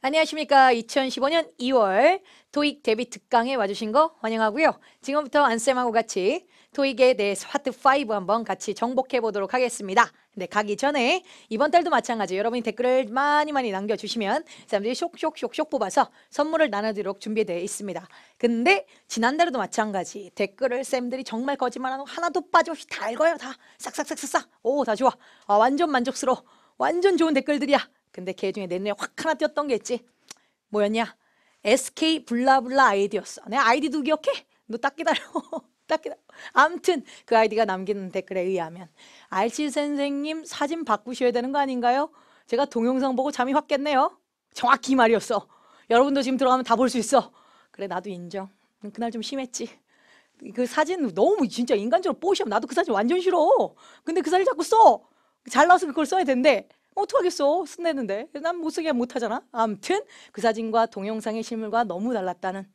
안녕하십니까. 2015년 2월 토익 데뷔 특강에 와주신 거 환영하고요. 지금부터 안쌤하고 같이 토익에 대해서 파트 5 한번 같이 정복해 보도록 하겠습니다. 근데 가기 전에 이번 달도 마찬가지 여러분이 댓글을 많이 남겨주시면 사람들이 쇽쇽쇽 뽑아서 선물을 나눠드리도록 준비되어 있습니다. 근데 지난달에도 마찬가지 댓글을 쌤들이 정말 거짓말하는 거 하나도 빠짐없이 다 읽어요. 다 싹싹싹싹. 오, 다 좋아. 완전 만족스러워. 완전 좋은 댓글들이야. 근데 걔 중에 내 눈에 확 하나 띄었던 게 있지. 뭐였냐? SK 블라블라 아이디였어. 내 아이디도 기억해? 너 딱 기다려. 딱 기다려. 아무튼 그 아이디가 남기는 댓글에 의하면 알씨 선생님 사진 바꾸셔야 되는 거 아닌가요? 제가 동영상 보고 잠이 확 깼네요. 정확히 이 말이었어. 여러분도 지금 들어가면 다 볼 수 있어. 그래, 나도 인정. 그날 좀 심했지. 그 사진 너무 진짜 인간적으로 뽀시하면 나도 그 사진 완전 싫어. 근데 그 사진 자꾸 써. 잘 나와서 그걸 써야 된대. 어떡하겠어. 쓴다는데. 난 못 쓰게 못하잖아. 아무튼 그 사진과 동영상의 실물과 너무 달랐다는.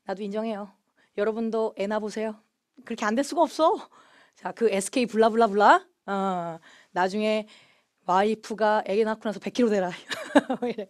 나도 인정해요. 여러분도 애 낳아보세요. 그렇게 안 될 수가 없어. 자, 그 SK 블라블라블라. 나중에 와이프가 애기 낳고 나서 100kg 되라. 이래.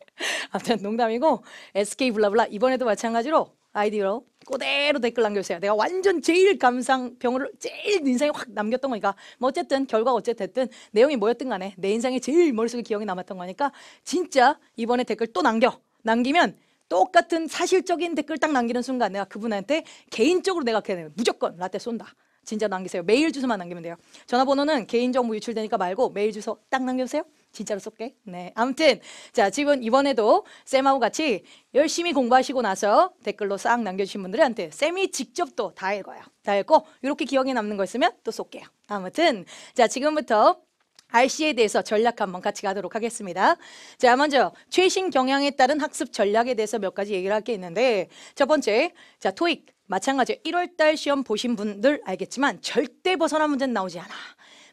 아무튼 농담이고 SK 블라블라 이번에도 마찬가지로 아이디로 그대로 댓글 남겨주세요. 내가 완전 제일 감상평을 제일 인상에 확 남겼던 거니까 뭐 어쨌든 결과가 어쨌든 내용이 뭐였든 간에 내 인상에 제일 머릿속에 기억이 남았던 거니까 진짜 이번에 댓글 또 남기면 똑같은 사실적인 댓글 딱 남기는 순간 내가 그분한테 개인적으로 내가 그냥 무조건 라떼 쏜다. 진짜 남기세요. 메일 주소만 남기면 돼요. 전화번호는 개인정보 유출되니까 말고 메일 주소 딱 남겨주세요. 진짜로 쏠게. 네. 아무튼 자, 지금 이번에도 쌤하고 같이 열심히 공부하시고 나서 댓글로 싹 남겨주신 분들한테 쌤이 직접 또 다 읽어요. 다 읽고 이렇게 기억에 남는 거 있으면 또 쏠게요. 아무튼 자, 지금부터 RC에 대해서 전략 한번 같이 가도록 하겠습니다. 자, 먼저 최신 경향에 따른 학습 전략에 대해서 몇 가지 얘기를 할 게 있는데 첫 번째, 자, 토익 마찬가지로 1월달 시험 보신 분들 알겠지만 절대 벗어난 문제는 나오지 않아.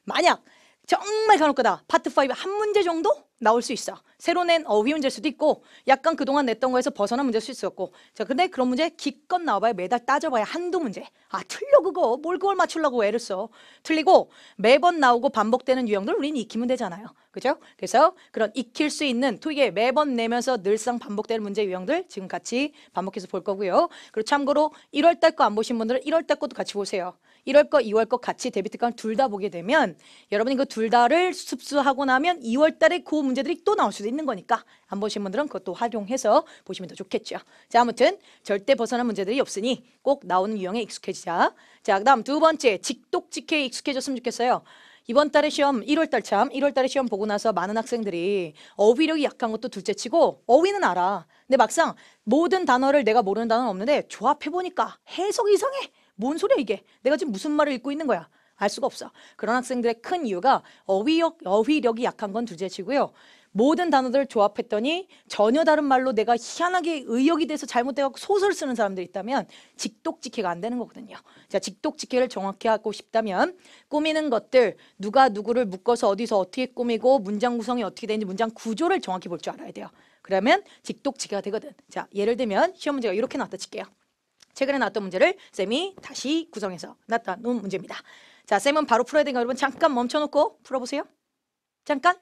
만약 정말 간혹가다 파트 5 한 문제 정도 나올 수 있어. 새로 낸 어휘 문제일 수도 있고 약간 그동안 냈던 거에서 벗어난 문제일 수 있었고. 자, 근데 그런 문제 기껏 나와봐야 매달 따져봐야 한두 문제. 틀려 그거. 뭘 그걸 맞추려고 애를 써. 틀리고 매번 나오고 반복되는 유형들 우리는 익히면 되잖아요. 그죠? 그래서 그런 익힐 수 있는 토익에 매번 내면서 늘상 반복되는 문제 유형들 지금 같이 반복해서 볼 거고요. 그리고 참고로 1월달 거 안 보신 분들은 1월달 것도 같이 보세요. 1월 거, 2월 거 같이 데뷔 특강 둘 다 보게 되면 여러분이 그 둘 다를 습수하고 나면 2월 달에 그 문제들이 또 나올 수도 있는 거니까 안 보신 분들은 그것도 활용해서 보시면 더 좋겠죠. 자, 아무튼 절대 벗어난 문제들이 없으니 꼭 나오는 유형에 익숙해지자. 자, 그다음 두 번째, 직독직해에 익숙해졌으면 좋겠어요. 이번 달에 시험 1월 달에 시험 보고 나서 많은 학생들이 어휘력이 약한 것도 둘째치고 어휘는 알아. 근데 막상 모든 단어를 내가 모르는 단어는 없는데 조합해보니까 해석이 이상해. 뭔 소리야 이게? 내가 지금 무슨 말을 읽고 있는 거야? 알 수가 없어. 그런 학생들의 큰 이유가 어휘력이 약한 건 둘째치고요. 모든 단어들을 조합했더니 전혀 다른 말로 내가 희한하게 의역이 돼서 잘못돼갖고 소설 쓰는 사람들이 있다면 직독직해가 안 되는 거거든요. 자, 직독직해를 정확히 하고 싶다면 꾸미는 것들, 누가 누구를 묶어서 어디서 어떻게 꾸미고 문장 구성이 어떻게 되는지 문장 구조를 정확히 볼 줄 알아야 돼요. 그러면 직독직해가 되거든. 자, 예를 들면 시험 문제가 이렇게 나왔다 칠게요. 최근에 나왔던 문제를 쌤이 다시 구성해서 나타 놓은 문제입니다. 자, 쌤은 바로 풀어야 되니까 여러분 잠깐 멈춰놓고 풀어보세요. 잠깐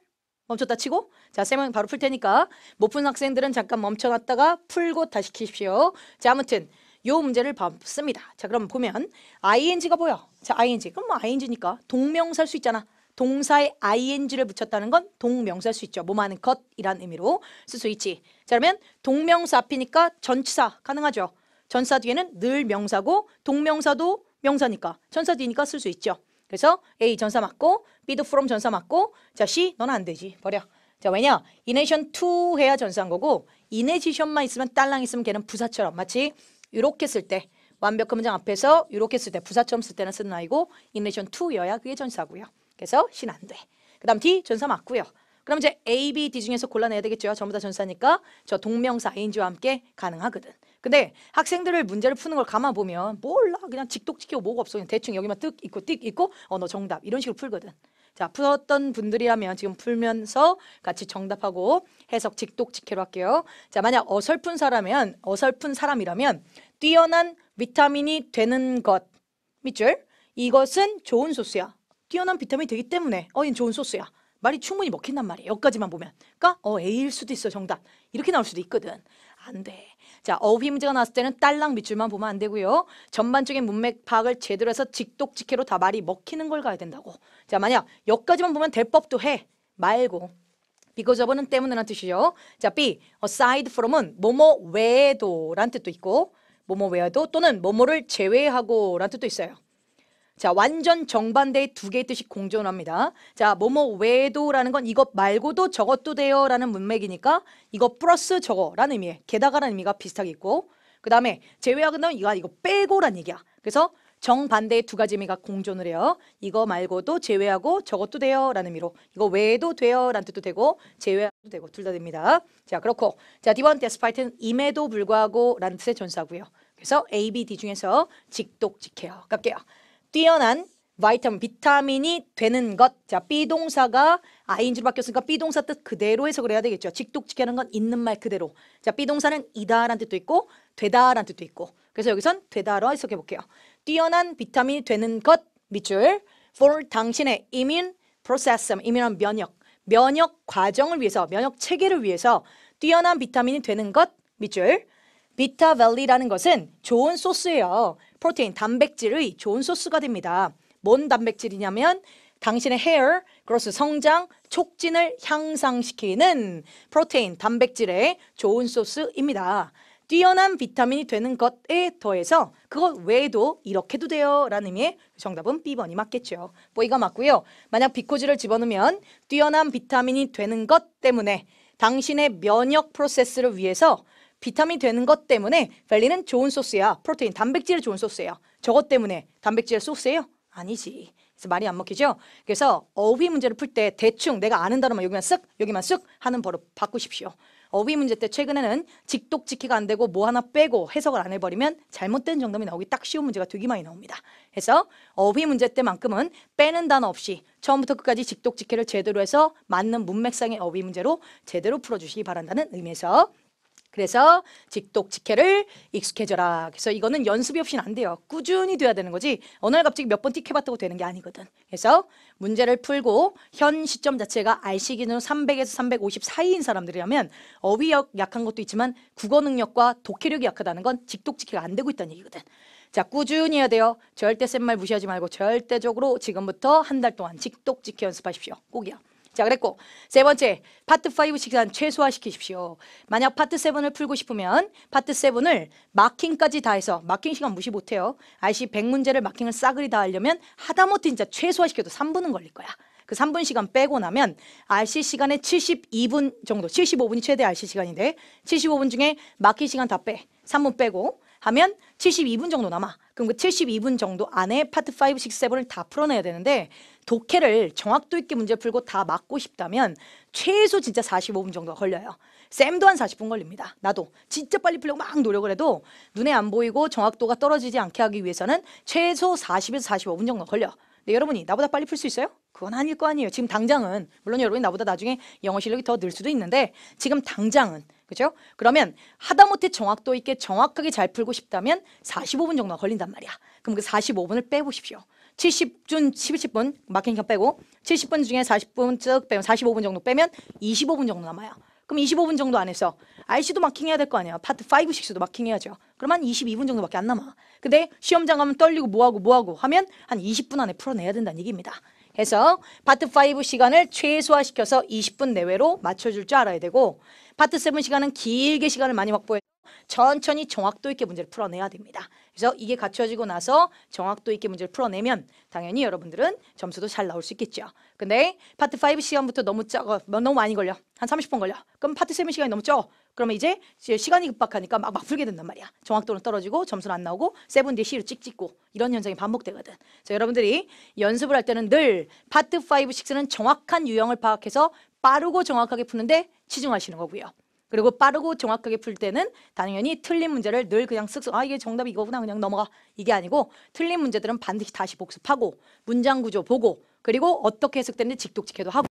멈췄다 치고. 자, 쌤은 바로 풀 테니까 못 푼 학생들은 잠깐 멈춰놨다가 풀고 다시 키십시오. 자, 아무튼 요 문제를 봤습니다. 자, 그럼 보면 ing가 뭐야? 자, ing. 그럼 뭐 ing니까 동명사일 수 있잖아. 동사에 ing를 붙였다는 건 동명사일 수 있죠. 뭐하는 것이란 의미로 쓸 수 있지. 자, 그러면 동명사 앞이니까 전치사 가능하죠. 전사 뒤에는 늘 명사고 동명사도 명사니까 전사 뒤니까 쓸 수 있죠. 그래서 A 전사 맞고 B도 from 전사 맞고 자, C 너는 안 되지. 버려. 자, 왜냐? 인네이션 to 해야 전사한 거고 인네지션만 있으면 딸랑 있으면 걔는 부사처럼 마치 이렇게 쓸 때 완벽한 문장 앞에서 이렇게 쓸 때 부사처럼 쓸 때는 쓰는 아이고 인네이션 to여야 그게 전사고요. 그래서 C는 안 돼. 그 다음 D 전사 맞고요. 그럼 이제 A, B, D 중에서 골라내야 되겠죠. 전부 다 전사니까 저 동명사 ing와 함께 가능하거든. 근데 학생들을 문제를 푸는 걸 가만 보면 몰라. 그냥 직독직해고 뭐가 없어. 그냥 대충 여기만 뜩 있고 너 정답 이런 식으로 풀거든. 자, 풀었던 분들이라면 지금 풀면서 같이 정답하고 해석 직독직해로 할게요. 자, 만약 어설픈 사람이라면 뛰어난 비타민이 되는 것 밑줄 이것은 좋은 소스야. 뛰어난 비타민이 되기 때문에 얘는 좋은 소스야. 말이 충분히 먹힌단 말이에요. 여기까지만 보면. 그러니까 A일 수도 있어 정답. 이렇게 나올 수도 있거든. 안 돼. 자, 어휘 문제가 나왔을 때는 딸랑 밑줄만 보면 안 되고요. 전반적인 문맥 파악을 제대로 해서 직독직해로 다 말이 먹히는 걸 가야 된다고. 자, 만약 여기까지만 보면 될 법도 해. 말고. because of는 때문에라는 뜻이죠. 자, B, aside from은 뭐뭐 외에도 라는 뜻도 있고 뭐뭐 외에도 또는 뭐뭐를 제외하고 라는 뜻도 있어요. 자, 완전 정반대의 두 개의 뜻이 공존합니다. 자, 뭐뭐 외에도라는 건 이것 말고도 저것도 돼요 라는 문맥이니까 이거 플러스 저거라는 의미에 게다가라는 의미가 비슷하게 있고 그 다음에 제외하고는 이거 빼고라는 얘기야. 그래서 정반대의 두 가지 의미가 공존을 해요. 이거 말고도 제외하고 저것도 돼요 라는 의미로 이거 외에도 돼요 라는 뜻도 되고 제외하도 되고 둘 다 됩니다. 자, 그렇고 자, D번 despite는 임에도 불구하고 라는 뜻의 전사고요. 그래서 A, B, D 중에서 직독직해요. 갈게요. 뛰어난 비타민이 되는 것. 자, B동사가 ing로 바뀌었으니까 B동사 뜻 그대로 해석을 해야 되겠죠. 직독직하는 건 있는 말 그대로. 자, B동사는 이다라는 뜻도 있고 되다라는 뜻도 있고. 그래서 여기선 되다로 해석해 볼게요. 뛰어난 비타민이 되는 것 밑줄 for 당신의 immune process, immune은 면역 과정을 위해서, 면역 체계를 위해서 뛰어난 비타민이 되는 것 밑줄 비타밸리라는 것은 좋은 소스예요. 프로테인, 단백질의 좋은 소스가 됩니다. 뭔 단백질이냐면 당신의 헤어, 그로스 성장, 촉진을 향상시키는 프로테인, 단백질의 좋은 소스입니다. 뛰어난 비타민이 되는 것에 더해서 그것 외에도 이렇게도 돼요 라는 의미의 정답은 B번이 맞겠죠. B가 맞고요. 만약 비코즈를 집어넣으면 뛰어난 비타민이 되는 것 때문에 당신의 면역 프로세스를 위해서 비타민 되는 것 때문에 밸리는 좋은 소스야. 프로테인, 단백질이 좋은 소스예요. 저것 때문에 단백질 소스예요? 아니지. 그래서 말이 안 먹히죠? 그래서 어휘 문제를 풀 때 대충 내가 아는 단어만 여기만 쓱 하는 버릇 바꾸십시오. 어휘 문제 때 최근에는 직독직해가 안 되고 뭐 하나 빼고 해석을 안 해버리면 잘못된 정답이 나오기 딱 쉬운 문제가 되게 많이 나옵니다. 그래서 어휘 문제 때만큼은 빼는 단어 없이 처음부터 끝까지 직독직해를 제대로 해서 맞는 문맥상의 어휘 문제로 제대로 풀어주시기 바란다는 의미에서 그래서 직독직해를 익숙해져라. 그래서 이거는 연습이 없이는 안 돼요. 꾸준히 돼야 되는 거지 어느 날 갑자기 몇 번 틱 해봤다고 되는 게 아니거든. 그래서 문제를 풀고 현 시점 자체가 RC 기준으로 300에서 350 사이인 사람들이라면 어휘력 약한 것도 있지만 국어 능력과 독해력이 약하다는 건 직독직해가 안 되고 있다는 얘기거든. 자, 꾸준히 해야 돼요. 절대 센 말 무시하지 말고 절대적으로 지금부터 한 달 동안 직독직해 연습하십시오. 꼭이야. 자, 그랬고 세 번째 파트 5 시간 최소화시키십시오. 만약 파트 7을 풀고 싶으면 파트 7을 마킹까지 다 해서 마킹 시간 무시 못해요. RC 100문제를 마킹을 싸그리 다 하려면 하다못해 진짜 최소화시켜도 3분은 걸릴 거야. 그 3분 시간 빼고 나면 RC 시간에 72분 정도 75분이 최대 RC 시간인데 75분 중에 마킹 시간 다 빼 3분 빼고 하면 72분 정도 남아. 그럼 그 72분 정도 안에 파트 5, 6, 7을 다 풀어내야 되는데 독해를 정확도 있게 문제 풀고 다 맞고 싶다면 최소 진짜 45분 정도 걸려요. 쌤도 한 40분 걸립니다. 나도 진짜 빨리 풀려고 막 노력을 해도 눈에 안 보이고 정확도가 떨어지지 않게 하기 위해서는 최소 40에서 45분 정도 걸려. 근데 여러분이 나보다 빨리 풀 수 있어요? 그건 아닐 거 아니에요. 지금 당장은 물론 여러분이 나보다 나중에 영어 실력이 더 늘 수도 있는데 지금 당장은 그죠? 그러면 하다못해 정확도 있게 정확하게 잘 풀고 싶다면 45분 정도가 걸린단 말이야. 그럼 그 45분을 빼보십시오. 70분 마킹 시간 빼고 70분 중에 40분 쭉 빼면 45분 정도 빼면 25분 정도 남아요. 그럼 25분 정도 안에서 RC도 마킹해야 될 거 아니야. 파트 5, 6도 마킹해야죠. 그럼 한 22분 정도밖에 안 남아. 근데 시험장 가면 떨리고 뭐하고 하면 한 20분 안에 풀어내야 된다는 얘기입니다. 해서 파트 5 시간을 최소화시켜서 20분 내외로 맞춰줄 줄 알아야 되고 파트 7 시간은 길게 시간을 많이 확보해서 천천히 정확도 있게 문제를 풀어내야 됩니다. 그래서 이게 갖춰지고 나서 정확도 있게 문제를 풀어내면 당연히 여러분들은 점수도 잘 나올 수 있겠죠. 근데 파트 5 시간부터 너무 작아, 너무 많이 걸려. 한 30분 걸려. 그럼 파트 7 시간이 너무 적어. 그러면 이제 시간이 급박하니까 막 풀게 된단 말이야. 정확도는 떨어지고 점수는 안 나오고 7 뒤에 C로 찍 찍고 이런 현상이 반복되거든. 그래서 여러분들이 연습을 할 때는 늘 파트 5, 6는 정확한 유형을 파악해서 빠르고 정확하게 푸는데 치중하시는 거고요. 그리고 빠르고 정확하게 풀 때는 당연히 틀린 문제를 늘 그냥 쓱쓱 이게 정답이 이거구나 그냥 넘어가 이게 아니고 틀린 문제들은 반드시 다시 복습하고 문장 구조 보고 그리고 어떻게 해석되는지 직독직해도 하고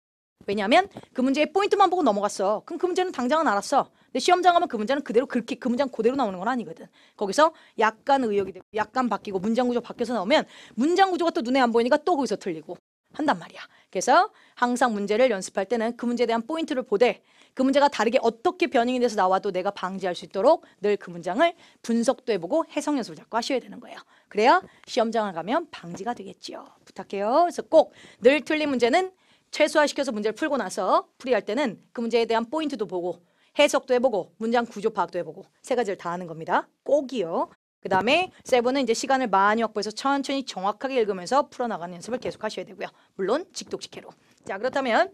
왜냐하면 그 문제의 포인트만 보고 넘어갔어. 그럼 그 문제는 당장은 알았어. 근데 시험장 가면 그 문제는 그대로 그렇게 그 문장 그대로 나오는 건 아니거든. 거기서 약간 의역이 되고 약간 바뀌고 문장 구조 바뀌어서 나오면 문장 구조가 또 눈에 안 보이니까 또 거기서 틀리고 한단 말이야. 그래서 항상 문제를 연습할 때는 그 문제에 대한 포인트를 보되 그 문제가 다르게 어떻게 변형이 돼서 나와도 내가 방지할 수 있도록 늘 그 문장을 분석도 해보고 해석 연습을 자꾸 하셔야 되는 거예요. 그래야 시험장을 가면 방지가 되겠지요. 부탁해요. 그래서 꼭 늘 틀린 문제는 최소화시켜서 문제를 풀고 나서 풀이할 때는 그 문제에 대한 포인트도 보고 해석도 해보고 문장 구조 파악도 해보고 세 가지를 다 하는 겁니다. 꼭이요. 그 다음에 세븐은 이제 시간을 많이 확보해서 천천히 정확하게 읽으면서 풀어나가는 연습을 계속 하셔야 되고요. 물론 직독직해로. 자, 그렇다면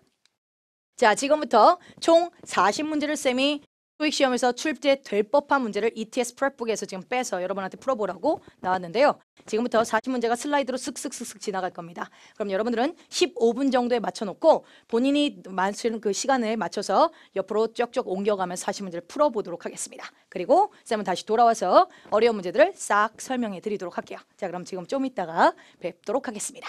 자, 지금부터 총 40문제를 쌤이 토익 시험에서 출제될 법한 문제를 ETS 프랩북에서 지금 빼서 여러분한테 풀어보라고 나왔는데요. 지금부터 40문제가 슬라이드로 쓱쓱쓱쓱 지나갈 겁니다. 그럼 여러분들은 15분 정도에 맞춰놓고 본인이 맞추는 그 시간에 맞춰서 옆으로 쭉쭉 옮겨가면서 40문제를 풀어보도록 하겠습니다. 그리고 쌤은 다시 돌아와서 어려운 문제들을 싹 설명해 드리도록 할게요. 자, 그럼 지금 좀 이따가 뵙도록 하겠습니다.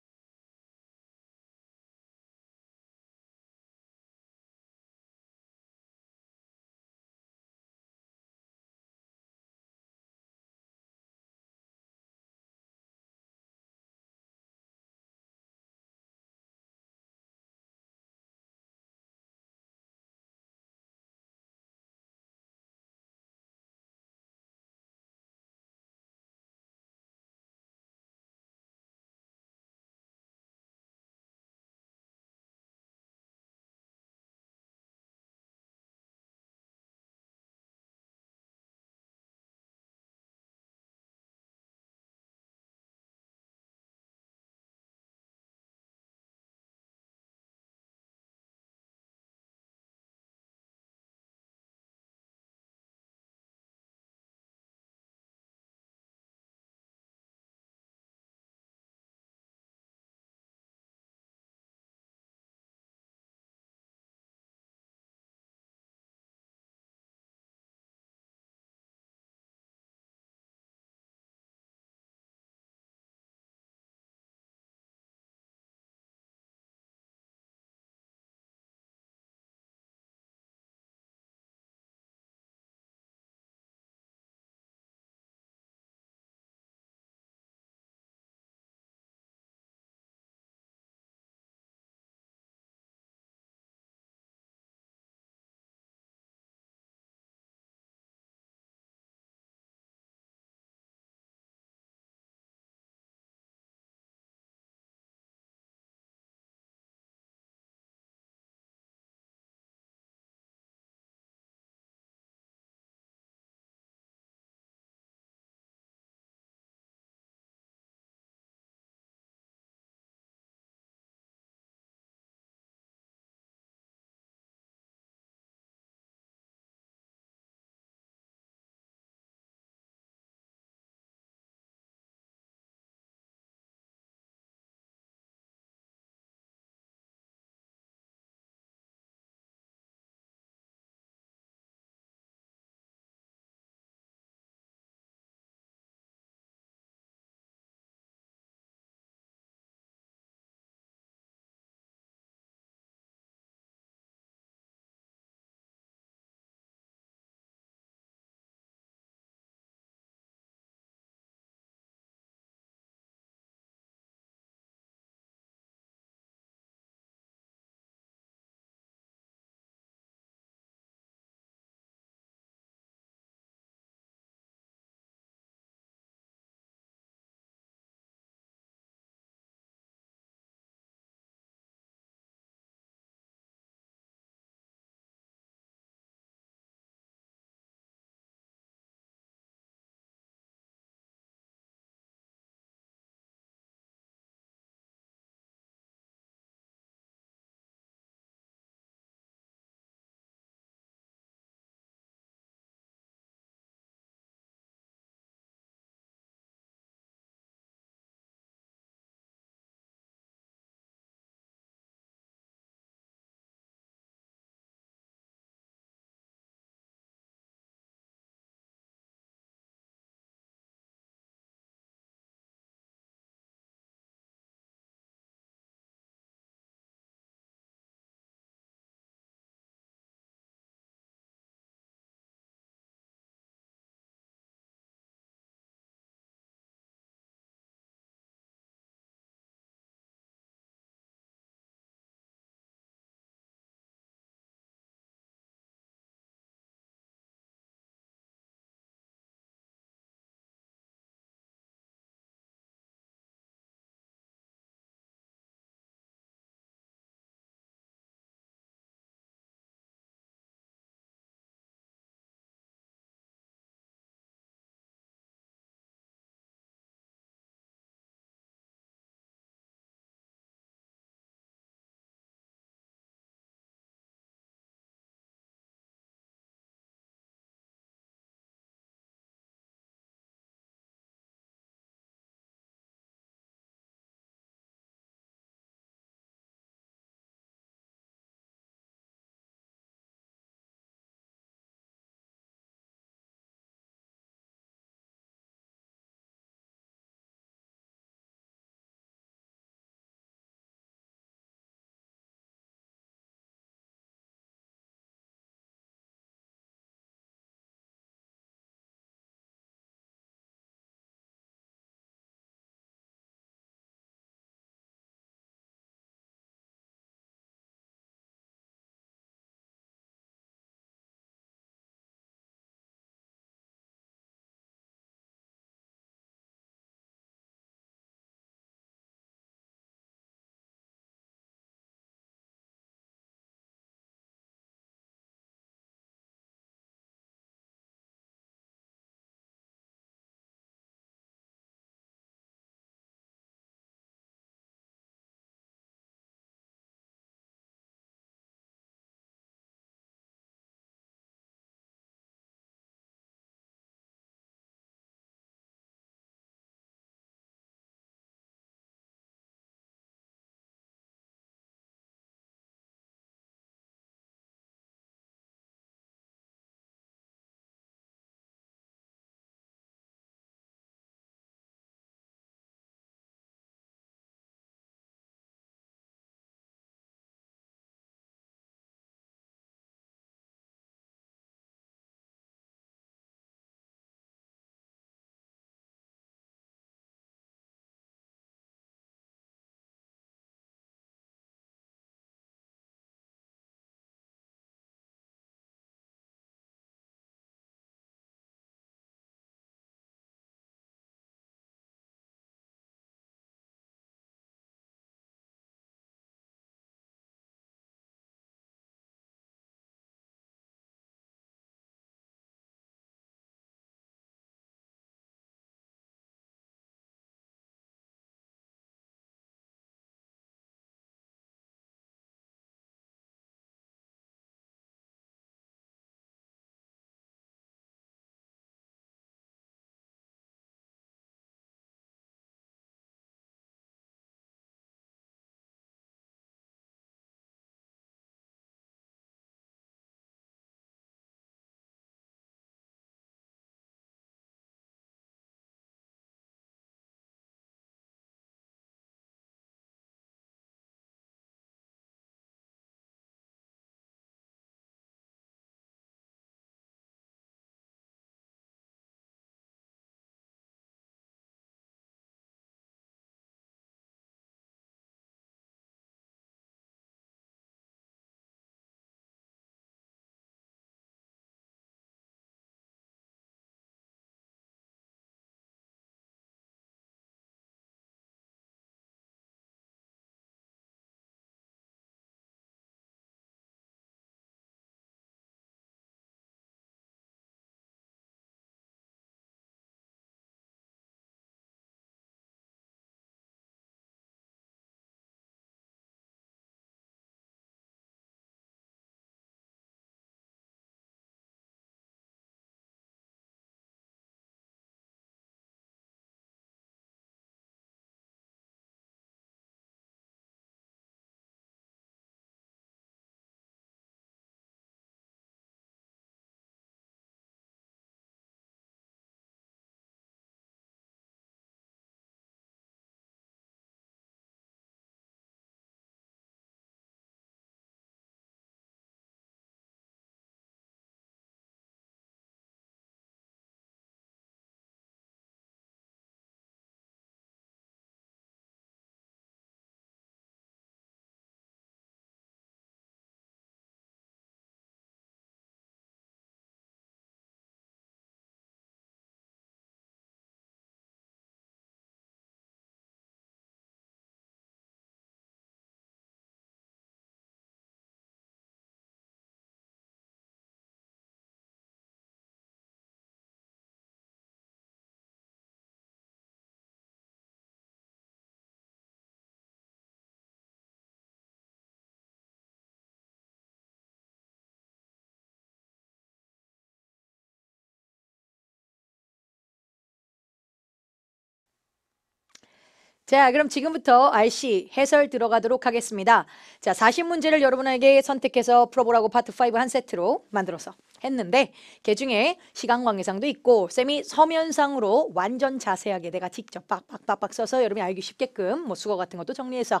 자, 그럼 지금부터 RC 해설 들어가도록 하겠습니다. 자, 40문제를 여러분에게 선택해서 풀어보라고 파트 5 한 세트로 만들어서 했는데 그 중에 시간 관계상도 있고 쌤이 서면상으로 완전 자세하게 내가 직접 빡빡빡빡 써서 여러분이 알기 쉽게끔 뭐 수거 같은 것도 정리해서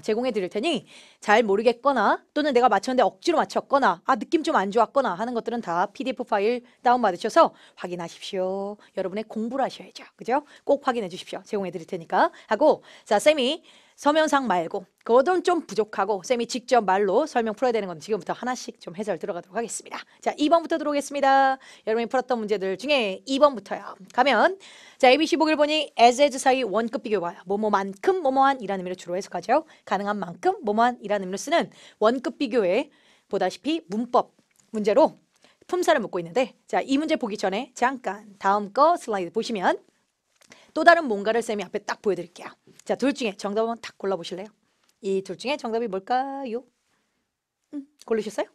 제공해 드릴 테니 잘 모르겠거나 또는 내가 맞췄는데 억지로 맞췄거나 느낌 좀 안 좋았거나 하는 것들은 다 PDF 파일 다운받으셔서 확인하십시오. 여러분의 공부를 하셔야죠. 그죠? 꼭 확인해 주십시오. 제공해 드릴 테니까 하고 자, 쌤이 서면상 말고 그거는 좀 부족하고 쌤이 직접 말로 설명 풀어야 되는 건 지금부터 하나씩 좀 해설 들어가도록 하겠습니다. 자, 2번부터 들어오겠습니다. 여러분이 풀었던 문제들 중에 2번부터요. 가면 자, ABC 보기를 보니 as 사이 원급 비교가 뭐뭐만큼 뭐뭐한 이라는 의미로 주로 해석하죠. 가능한 만큼 뭐뭐한 이라는 의미로 쓰는 원급 비교에 보다시피 문법 문제로 품사를 묻고 있는데 자, 이 문제 보기 전에 잠깐 다음 거 슬라이드 보시면 또 다른 뭔가를 쌤이 앞에 딱 보여드릴게요. 자, 둘 중에 정답 한번 딱 골라보실래요? 이 둘 중에 정답이 뭘까요? 고르셨어요?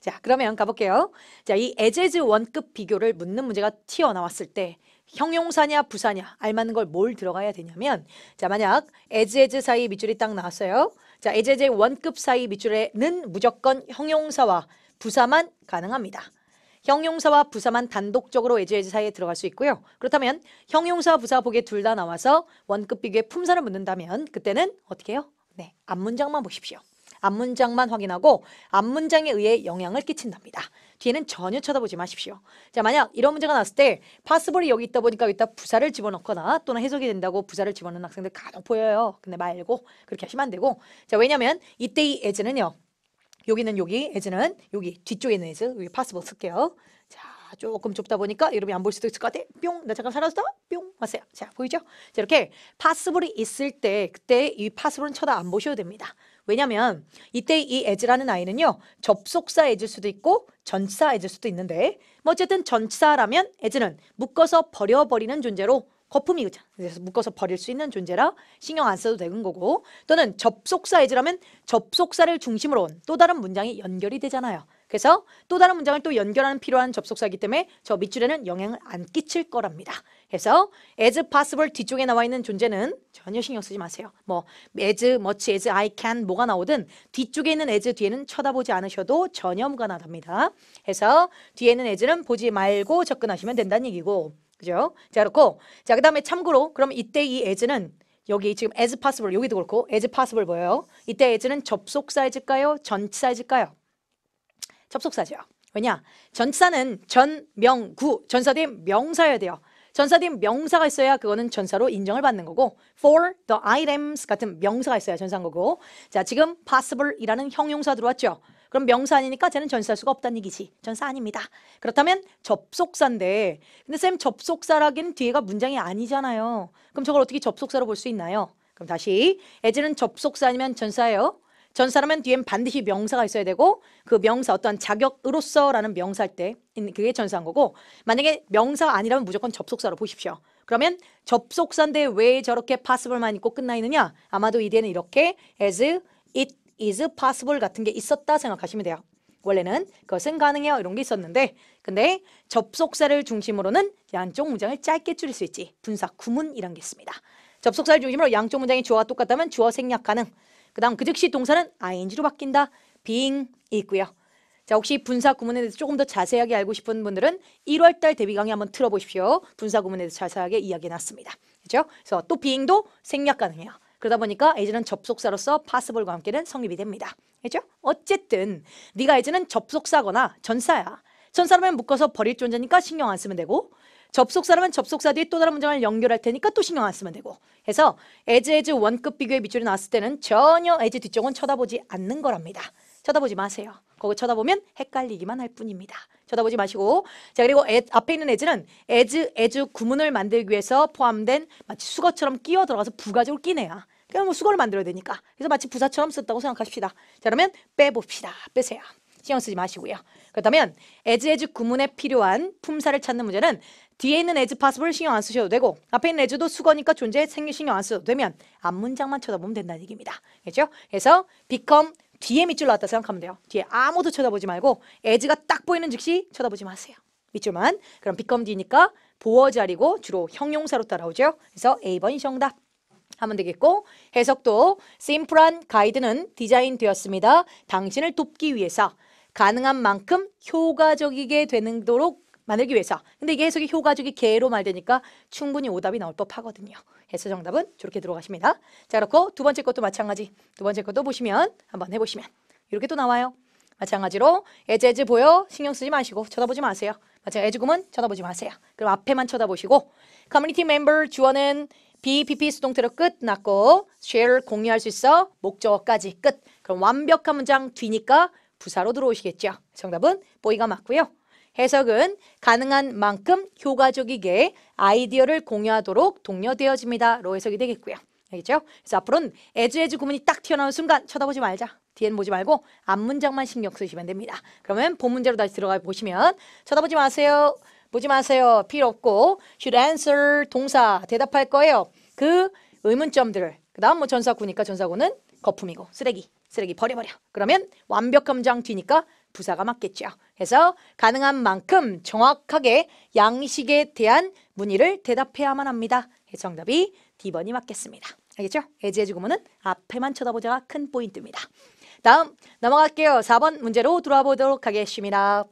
자, 그러면 가볼게요. 자, 이 as 원급 비교를 묻는 문제가 튀어나왔을 때 형용사냐 부사냐 알맞는 걸 뭘 들어가야 되냐면 자, 만약 as 사이 밑줄이 딱 나왔어요. 자, as 원급 사이 밑줄에는 무조건 형용사와 부사만 가능합니다. 형용사와 부사만 단독적으로 as 사이에 들어갈 수 있고요. 그렇다면 형용사와 부사 보기에 둘 다 나와서 원급 비교에 품사를 묻는다면 그때는 어떻게 해요? 네, 앞문장만 보십시오. 앞문장만 확인하고 앞문장에 의해 영향을 끼친답니다. 뒤에는 전혀 쳐다보지 마십시오. 자, 만약 이런 문제가 나왔을 때 possible이 여기 있다 보니까 여기다 부사를 집어넣거나 또는 해석이 된다고 부사를 집어넣는 학생들 간혹 보여요. 근데 말고 그렇게 하시면 안 되고 자, 왜냐면 이때 이 as는요. 여기는 여기, as는 여기 뒤쪽에 있는 as, 여기 possible 쓸게요. 자, 조금 좁다 보니까 여러분이 안 볼 수도 있을 것 같아. 뿅, 나 잠깐 사라졌다. 뿅, 왔어요. 자, 보이죠? 자, 이렇게 possible이 있을 때 그때 이 possible은 쳐다 안 보셔도 됩니다. 왜냐면 이때 이 as라는 아이는요. 접속사 as일 수도 있고 전치사 as일 수도 있는데 뭐 어쨌든 전치사라면 as는 묶어서 버려버리는 존재로 거품이죠. 그래서 묶어서 버릴 수 있는 존재라 신경 안 써도 되는 거고 또는 접속사 as라면 접속사를 중심으로 온 또 다른 문장이 연결이 되잖아요. 그래서 또 다른 문장을 또 연결하는 필요한 접속사이기 때문에 저 밑줄에는 영향을 안 끼칠 거랍니다. 그래서 as possible 뒤쪽에 나와 있는 존재는 전혀 신경 쓰지 마세요. 뭐 as, much as, I can 뭐가 나오든 뒤쪽에 있는 as 뒤에는 쳐다보지 않으셔도 전혀 무관하답니다. 그래서 뒤에 있는 as는 보지 말고 접근하시면 된다는 얘기고 그죠? 자, 그렇고 자, 그 다음에 참고로 그럼 이때 이 as는 여기 지금 as possible 여기도 그렇고 as possible 뭐예요? 이때 as는 접속사일까요? 전치사일까요? 접속사죠. 왜냐? 전치사는 전, 명, 구, 전사 뒤에 명사여야 돼요. 전사 뒤에 명사가 있어야 그거는 전사로 인정을 받는 거고 for the items 같은 명사가 있어야 전사인 거고 자, 지금 possible이라는 형용사 들어왔죠. 그럼 명사 아니니까 쟤는 전사할 수가 없다는 얘기지. 전사 아닙니다. 그렇다면 접속사인데 근데 쌤 접속사라기는 뒤에가 문장이 아니잖아요. 그럼 저걸 어떻게 접속사로 볼 수 있나요? 그럼 다시 as는 접속사 아니면 전사예요. 전사라면 뒤엔 반드시 명사가 있어야 되고 그 명사 어떤 자격으로서라는 명사할 때 그게 전사인 거고 만약에 명사가 아니라면 무조건 접속사로 보십시오. 그러면 접속사인데 왜 저렇게 possible만 있고 끝나 있느냐? 아마도 이 뒤에는 이렇게 as it is possible 같은 게 있었다 생각하시면 돼요. 원래는 그것은 가능해요 이런 게 있었는데 근데 접속사를 중심으로는 양쪽 문장을 짧게 줄일 수 있지. 분사 구문이란 게 있습니다. 접속사를 중심으로 양쪽 문장이 주어와 똑같다면 주어 생략 가능. 그 다음 그 즉시 동사는 ing로 바뀐다. being이 있고요. 자, 혹시 분사 구문에 대해서 조금 더 자세하게 알고 싶은 분들은 1월달 대비 강의 한번 틀어보십시오. 분사 구문에 대해서 자세하게 이야기해놨습니다. 그렇죠? 그래서 또 being도 생략 가능해요. 그러다 보니까 as는 접속사로서 possible과 함께는 성립이 됩니다. 그렇죠? 어쨌든 네가 as는 접속사거나 전사야. 전사라면 묶어서 버릴 존재니까 신경 안 쓰면 되고 접속사라면 접속사 뒤에 또 다른 문장을 연결할 테니까 또 신경 안 쓰면 되고 해서 as 원급 비교의 밑줄이 나왔을 때는 전혀 as 뒤쪽은 쳐다보지 않는 거랍니다. 쳐다보지 마세요. 거기 쳐다보면 헷갈리기만 할 뿐입니다. 쳐다보지 마시고 자, 그리고 앞에 있는 as는 as 구문을 만들기 위해서 포함된 마치 수거처럼 끼어 들어가서 부가적으로 끼네요. 그냥 뭐 수거를 만들어야 되니까 그래서 마치 부사처럼 썼다고 생각하십시다. 자, 그러면 빼봅시다. 빼세요. 신경 쓰지 마시고요. 그렇다면 as 구문에 필요한 품사를 찾는 문제는 뒤에 있는 as possible 신경 안 쓰셔도 되고 앞에 있는 as도 수거니까 존재에 신경 안 써도 되면 앞문장만 쳐다보면 된다는 얘기입니다. 그렇죠? 그래서 become 뒤에 밑줄 나왔다 생각하면 돼요. 뒤에 아무도 쳐다보지 말고 as가 딱 보이는 즉시 쳐다보지 마세요. 밑줄만. 그럼 become 뒤니까 보어 자리고 주로 형용사로 따라오죠. 그래서 A번이 정답. 하면 되겠고 해석도 심플한 가이드는 디자인되었습니다. 당신을 돕기 위해서 가능한 만큼 효과적이게 되도록 만들기 위해서. 근데 이게 해석이 효과적이게로 말되니까 충분히 오답이 나올 법하거든요. 해서 정답은 저렇게 들어가십니다. 자, 그렇고 두 번째 것도 마찬가지. 두 번째 것도 보시면 한번 해보시면 이렇게 또 나와요. 마찬가지로 에즈 보여 신경 쓰지 마시고 쳐다보지 마세요. 마찬가지로 에즈금은 쳐다보지 마세요. 그럼 앞에만 쳐다보시고 커뮤니티 멤버 주어는 BPP 수동태로 끝 났고 share 공유할 수 있어 목적어까지 끝. 그럼 완벽한 문장 뒤니까 부사로 들어오시겠죠. 정답은 보이가 맞고요. 해석은 가능한 만큼 효과적이게 아이디어를 공유하도록 독려되어집니다. 로 해석이 되겠고요. 알겠죠? 그래서 앞으로는 에즈 구문이 딱 튀어나오는 순간 쳐다보지 말자. 뒤에는 보지 말고 앞문장만 신경 쓰시면 됩니다. 그러면 본문제로 다시 들어가 보시면 쳐다보지 마세요. 보지 마세요. 필요 없고 should answer 동사 대답할 거예요. 그 의문점들을 그 다음 뭐 전사구니까 전사구는 거품이고 쓰레기 버려버려. 그러면 완벽한 문장 뒤니까 부사가 맞겠죠. 그래서 가능한 만큼 정확하게 양식에 대한 문의를 대답해야만 합니다. 정답이 D번이 맞겠습니다. 알겠죠? 에즈 구문은 앞에만 쳐다보자가 큰 포인트입니다. 다음 넘어갈게요. 4번 문제로 들어와 보도록 하겠습니다.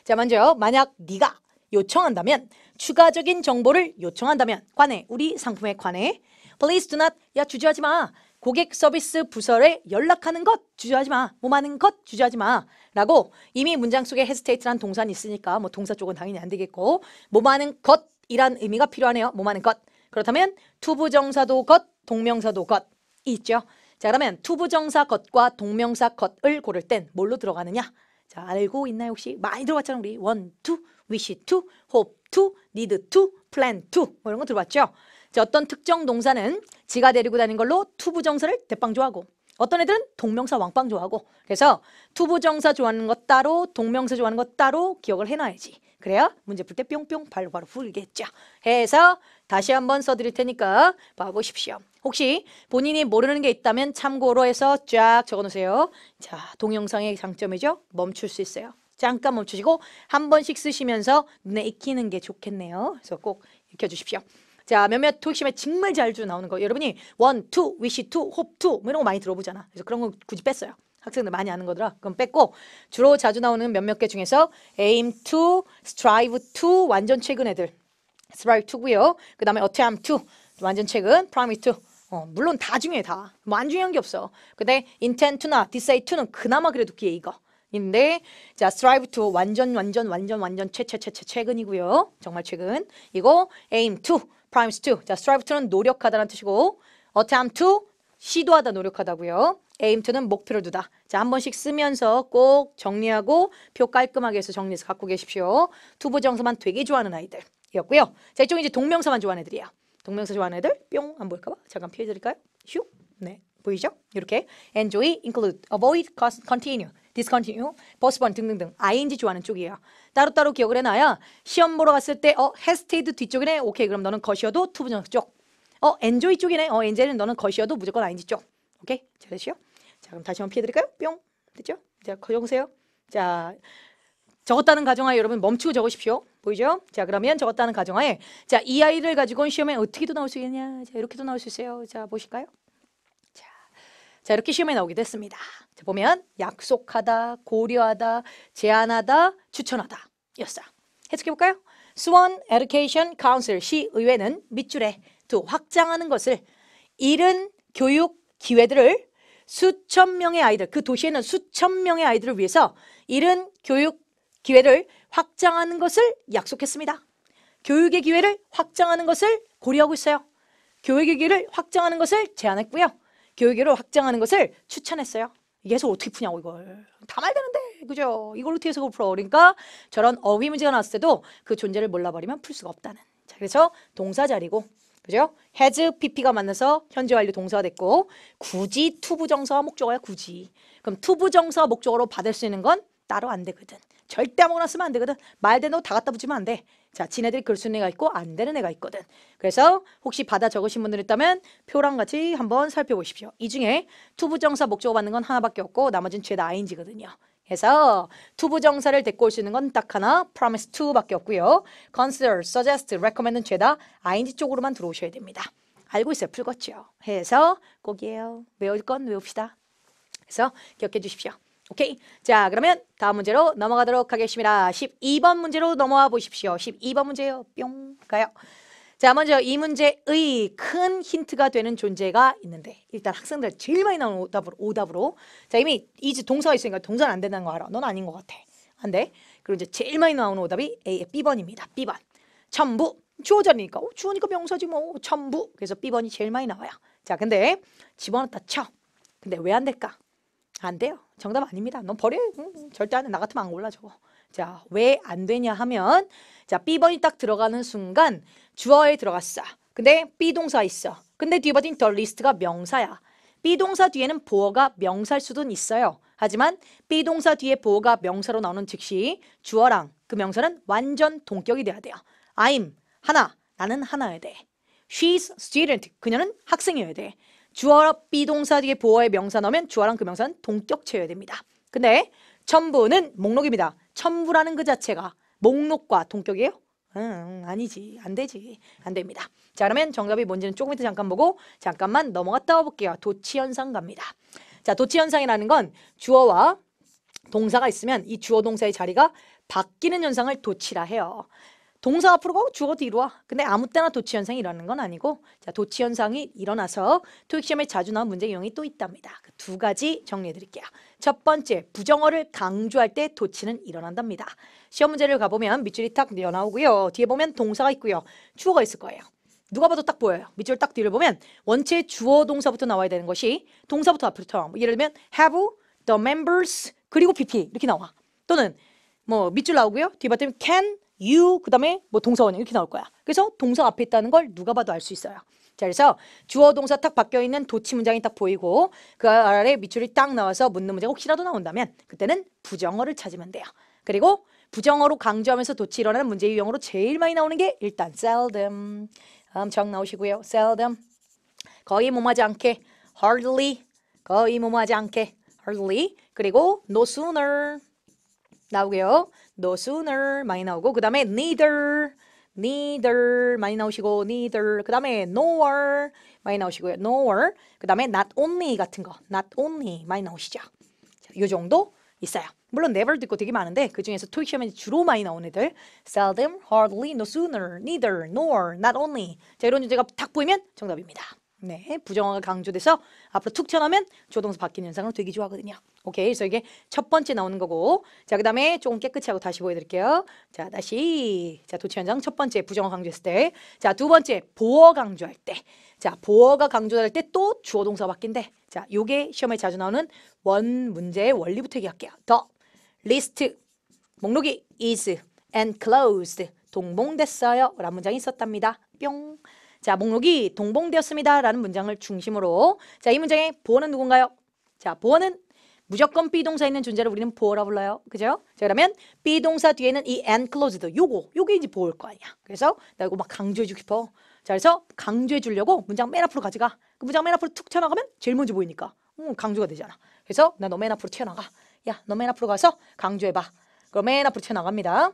자, 먼저 만약 네가 요청한다면 추가적인 정보를 요청한다면 관해 우리 상품에 관해 Please do not 야 주저하지 마. 고객 서비스 부서에 연락하는 것 주저하지 마. 뭐하는 것 주저하지 마. 라고 이미 문장 속에 hesitate란 동사는 있으니까 뭐 동사 쪽은 당연히 안 되겠고 뭐하는 것이란 의미가 필요하네요. 뭐하는 것. 그렇다면 투부정사도 것, 동명사도 것 있죠. 자, 그러면 투부정사 것과 동명사 것을 고를 땐 뭘로 들어가느냐? 자, 알고 있나요 혹시? 많이 들어봤잖아요. 우리 want to, wish to, hope to, need to, plan to 뭐 이런 거 들어봤죠? 자, 어떤 특정 동사는 지가 데리고 다니는 걸로 투부정사를 대빵 좋아하고 어떤 애들은 동명사 왕빵 좋아하고 그래서 투부정사 좋아하는 것 따로 동명사 좋아하는 것 따로 기억을 해놔야지. 그래야 문제 풀 때 뿅뿅 바로바로 풀겠죠. 해서 다시 한번 써드릴 테니까 봐보십시오. 혹시 본인이 모르는 게 있다면 참고로 해서 쫙 적어놓으세요. 자, 동영상의 장점이죠. 멈출 수 있어요. 잠깐 멈추시고 한 번씩 쓰시면서 눈에 익히는 게 좋겠네요. 그래서 꼭 익혀주십시오. 자, 몇몇 토익 시험에 정말 자주 나오는 거. 여러분이 want to, wish to, hope to 뭐 이런 거 많이 들어보잖아. 그래서 그런 거 굳이 뺐어요. 학생들 많이 아는 거더라. 그럼 뺐고 주로 자주 나오는 몇몇 개 중에서 aim to, strive to 완전 최근 애들. strive to고요. 그 다음에 attempt to 완전 최근, promise to. 물론 다 중요해 다. 뭐 안 중요한 게 없어. 근데 intend to나 decide to는 그나마 그래도 귀에 익어. 인데 자 strive to 완전 최근이고요. 정말 최근. 이거 aim to, promise to. 자 strive to는 노력하다는 뜻이고 attempt to 시도하다 노력하다고요. aim to는 목표를 두다. 자, 한 번씩 쓰면서 꼭 정리하고 표 깔끔하게 해서 정리해서 갖고 계십시오. 투부정사만 되게 좋아하는 아이들이었고요. 자, 이쪽은 이제 동명사만 좋아하는 애들이에요. 동명사 좋아하는 애들 뿅 안 보일까 봐 잠깐 피해 드릴까요? 슉. 네. 보이죠? 이렇게 enjoy, include, avoid, continue, discontinue, postpone 등등등 ing 좋아하는 쪽이에요. 따로따로 기억을 해놔야 시험 보러 갔을 때 hesitate 뒤쪽이네. 오케이. 그럼 너는 것이어도 투부정사 쪽. enjoy 쪽이네. enjoy는 너는 것이어도 무조건 ing 쪽. 오케이? 잘했죠? 자, 그럼 다시 한번 피해 드릴까요? 뿅. 됐죠? 자, 적으세요. 자, 적었다는 가정하에 여러분 멈추고 적으십시오. 보이죠? 자, 그러면 적었다는 가정하에 자, 이 아이를 가지고는 시험에 어떻게도 나올 수 있겠냐? 자, 이렇게도 나올 수 있어요. 자, 보실까요? 자, 이렇게 시험에 나오게 됐습니다. 자, 보면 약속하다, 고려하다, 제안하다, 추천하다 였어요. 해석해볼까요? Swan Education Council 시의회는 밑줄에 두 확장하는 것을 잃은 교육 기회들을 수천 명의 아이들, 그 도시에는 수천 명의 아이들을 위해서 잃은 교육 기회를 확장하는 것을 약속했습니다. 교육의 기회를 확장하는 것을 고려하고 있어요. 교육의 기회를 확장하는 것을 제안했고요. 교육의 기회를 확장하는 것을 추천했어요. 이게 해석 어떻게 푸냐고 이걸. 다 말되는데 그죠? 이걸 어떻게 해석을 풀어? 그러니까 저런 어휘 문제가 나왔을 때도 그 존재를 몰라버리면 풀 수가 없다는. 자, 그래서 동사 자리고 그죠? has, pp가 만나서 현재 완료 동사가 됐고 굳이 투부정사와 목적어야 굳이. 그럼 투부정사 목적어로 받을 수 있는 건 따로 안 되거든. 절대 아무거나 쓰면 안 되거든. 말대로 다 갖다 붙이면 안 돼. 자, 지네들이 글 쓰는 애가 있고 안 되는 애가 있거든. 그래서 혹시 받아 적으신 분들 있다면 표랑 같이 한번 살펴보십시오. 이 중에 투부정사 목적어 받는 건 하나밖에 없고 나머지는 죄다 ing거든요. 그래서 투부정사를 데리고 올 수 있는 건 딱 하나 promise to 밖에 없고요. consider, suggest, recommend은 죄다 ing 쪽으로만 들어오셔야 됩니다. 알고 있어요. 풀었죠. 해서 꼭이에요. 외울 건 외웁시다. 그래서 기억해 주십시오. 오케이. 자, 그러면 다음 문제로 넘어가도록 하겠습니다. 12번 문제로 넘어와 보십시오. 12번 문제요. 뿅 가요. 자, 먼저 이 문제의 큰 힌트가 되는 존재가 있는데 일단 학생들 제일 많이 나오는 오답으로 자, 이미 이제 동사가 있으니까 동사는 안 된다는 거 알아. 넌 아닌 것 같아. 안 돼. 그리고 이제 제일 많이 나오는 오답이 A의 B번입니다. B번. 첨부. 주어자니까. 주어니까 명사지 뭐. 첨부. 그래서 B번이 제일 많이 나와요. 자, 근데 집어넣다 쳐. 근데 왜 안 될까? 안 돼요. 정답 아닙니다. 넌 버려. 절대 안 돼. 나 같으면 안 골라 저거. 자, 왜 안 되냐 하면 자, B번이 딱 들어가는 순간 주어에 들어갔어. 근데 B동사 있어. 근데 뒤에 버틴 the list가 명사야. B동사 뒤에는 보어가 명사일 수도 있어요. 하지만 B동사 뒤에 보어가 명사로 나오는 즉시 주어랑 그 명사는 완전 동격이 돼야 돼요. I'm 하나. 나는 하나여야 돼. She's student. 그녀는 학생이어야 돼. 주어 B동사 뒤에 보어의 명사 넣으면 주어랑 그 명사는 동격체여야 됩니다. 근데 첨부는 목록입니다. 첨부라는 그 자체가 목록과 동격이에요? 아니지. 안 되지. 안 됩니다. 자, 그러면 정답이 뭔지는 조금 이따 잠깐 보고 잠깐만 넘어갔다 와볼게요. 도치현상 갑니다. 자, 도치현상이라는 건 주어와 동사가 있으면 이 주어 동사의 자리가 바뀌는 현상을 도치라 해요. 동사 앞으로 가고 주어 뒤로 와. 근데 아무 때나 도치현상이 일어나는 건 아니고 자, 도치현상이 일어나서 토익시험에 자주 나온 문제 유형이 또 있답니다. 그 두 가지 정리해 드릴게요. 첫 번째, 부정어를 강조할 때 도치는 일어난답니다. 시험 문제를 가보면 밑줄이 딱 나오고요. 뒤에 보면 동사가 있고요. 주어가 있을 거예요. 누가 봐도 딱 보여요. 밑줄 딱 뒤를 보면 원체 주어 동사부터 나와야 되는 것이 동사부터 앞으로 나와. 예를 들면 have, the members, 그리고 PP 이렇게 나와. 또는 뭐 밑줄 나오고요. 뒤에 봤더니 can, you, 그 다음에 뭐 동사원형 이렇게 나올 거야. 그래서 동사 앞에 있다는 걸 누가 봐도 알 수 있어요. 자, 그래서 주어 동사 딱 바뀌어있는 도치 문장이 딱 보이고 그 아래 밑줄이 딱 나와서 묻는 문제가 혹시라도 나온다면 그때는 부정어를 찾으면 돼요. 그리고 부정어로 강조하면서 도치 일어나는 문제 유형으로 제일 많이 나오는 게 일단 seldom. 엄청 나오시고요. seldom. 거의 뭐하지 않게. hardly. 거의 뭐하지 않게. hardly. 그리고 no sooner. 나오고요. no sooner 많이 나오고 그 다음에 neither 많이 나오시고 neither 그 다음에 nor 많이 나오시고요. nor 그 다음에 not only 같은 거 not only 많이 나오시죠. 자, 이 정도 있어요. 물론 never도 있고 되게 많은데 그 중에서 토익 시험에 주로 많이 나오는 애들 seldom, hardly, no sooner, neither, nor, not only 자, 이런 문제가 딱 보이면 정답입니다. 네, 부정어가 강조돼서 앞으로 툭 튀어나오면 조동사 바뀌는 현상을 되게 좋아하거든요. 오케이, 그래서 이게 첫 번째 나오는 거고 자, 그 다음에 조금 깨끗이 하고 다시 보여드릴게요. 자, 다시 자, 도치 현상 첫 번째 부정어 강조했을 때 자, 두 번째 보어 강조할 때 자, 보어가 강조할 때 또 주어 동사 바뀐대. 자, 요게 시험에 자주 나오는 원 문제의 원리부터 얘기할게요. The list 목록이 is enclosed 동봉됐어요 라는 문장이 있었답니다. 뿅. 자, 목록이 동봉되었습니다 라는 문장을 중심으로 자, 이 문장의 보어는 누군가요? 자, 보어는 무조건 B동사 있는 존재를 우리는 보어라 불러요. 그죠? 자, 그러면 B동사 뒤에는 이 enclosed 요게 이제 보어일 거 아니야. 그래서 나 이거 막 강조해주고 싶어. 자, 그래서 강조해 주려고 문장 맨 앞으로 가져가. 그 문장 맨 앞으로 툭 튀어나가면 제일 먼저 보이니까 강조가 되잖아. 그래서 나 너 맨 앞으로 튀어나가. 야, 너 맨 앞으로 가서 강조해봐. 그럼 맨 앞으로 튀어나갑니다.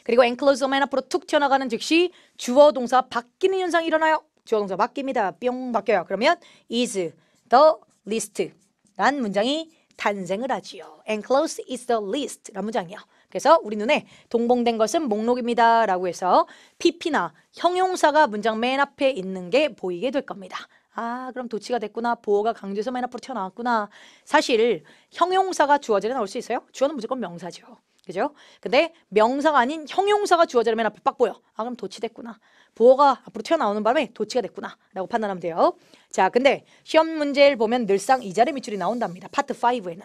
그리고 enclosed 맨 앞으로 툭 튀어나가는 즉시 주어 동사 바뀌는 현상이 일어나요. 주어 동사 바뀝니다. 뿅 바뀌어요. 그러면 is the list 란 문장이 탄생을 하지요. enclosed is the list 란 문장이요. 그래서 우리 눈에 동봉된 것은 목록입니다 라고 해서 PP나 형용사가 문장 맨 앞에 있는 게 보이게 될 겁니다. 아, 그럼 도치가 됐구나. 보어가 강조해서 맨 앞으로 튀어나왔구나. 사실 형용사가 주어 자리에 나올 수 있어요. 주어는 무조건 명사죠. 그죠? 근데 명사가 아닌 형용사가 주어 자리 맨 앞에 빡 보여. 아, 그럼 도치됐구나. 보어가 앞으로 튀어나오는 바람에 도치가 됐구나 라고 판단하면 돼요. 자, 근데 시험 문제를 보면 늘상 이 자리 밑줄이 나온답니다. 파트 5에는.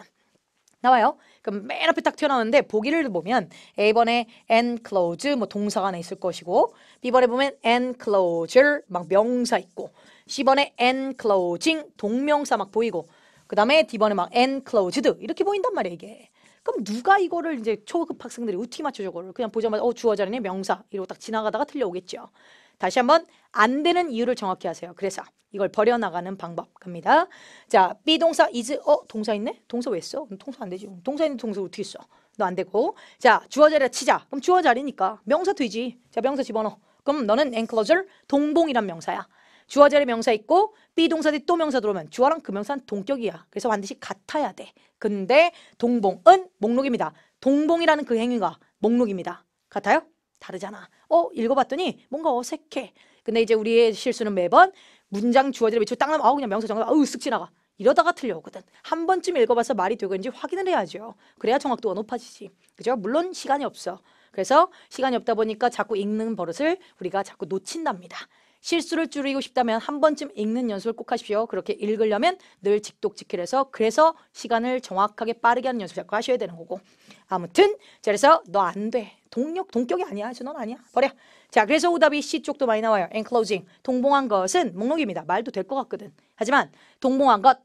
나와요. 그럼 맨 앞에 딱 튀어나오는데 보기를 보면 A번에 enclose 뭐 동사가 하나 있을 것이고 B번에 보면 enclosure 막 명사 있고 C번에 enclosing 동명사 막 보이고 그 다음에 D번에 막 enclosed 이렇게 보인단 말이에요 이게. 그럼 누가 이거를 이제 초급 학생들이 어떻게 맞춰 저거를 그냥 보자마자 주어 자리네 명사 이러고 딱 지나가다가 틀려오겠죠. 다시 한번 안 되는 이유를 정확히 하세요. 그래서 이걸 버려나가는 방법 갑니다. 자, B동사 is 동사 있네? 동사 왜 써? 동사 안 되지. 동사 있는 동사 어떻게 써? 너 안 되고. 자, 주어 자리에 치자. 그럼 주어 자리니까 명사 되지. 자, 명사 집어넣어. 그럼 너는 enclosure 동봉이란 명사야. 주어 자리 명사 있고 be 동사 뒤 또 명사 들어오면 주어랑 그 명사는 동격이야. 그래서 반드시 같아야 돼. 근데 동봉은 목록입니다. 동봉이라는 그 행위가 목록입니다. 같아요? 다르잖아. 읽어봤더니 뭔가 어색해. 근데 이제 우리의 실수는 매번 문장 주어지를 밑으로 딱 나면 그냥 명사 정답 쓱 지나가. 이러다가 틀려오거든. 한 번쯤 읽어봐서 말이 되고 있는지 확인을 해야죠. 그래야 정확도가 높아지지. 그죠? 물론 시간이 없어. 그래서 시간이 없다 보니까 자꾸 읽는 버릇을 우리가 자꾸 놓친답니다. 실수를 줄이고 싶다면 한 번쯤 읽는 연습을 꼭 하십시오. 그렇게 읽으려면 늘 직독직필해서 그래서 시간을 정확하게 빠르게 하는 연습을 자꾸 하셔야 되는 거고. 아무튼 자, 그래서 너 안 돼. 동격이 아니야. 넌 아니야. 버려. 자, 그래서 오답이 C 쪽도 많이 나와요. enclosing. 동봉한 것은 목록입니다. 말도 될 것 같거든. 하지만 동봉한 것,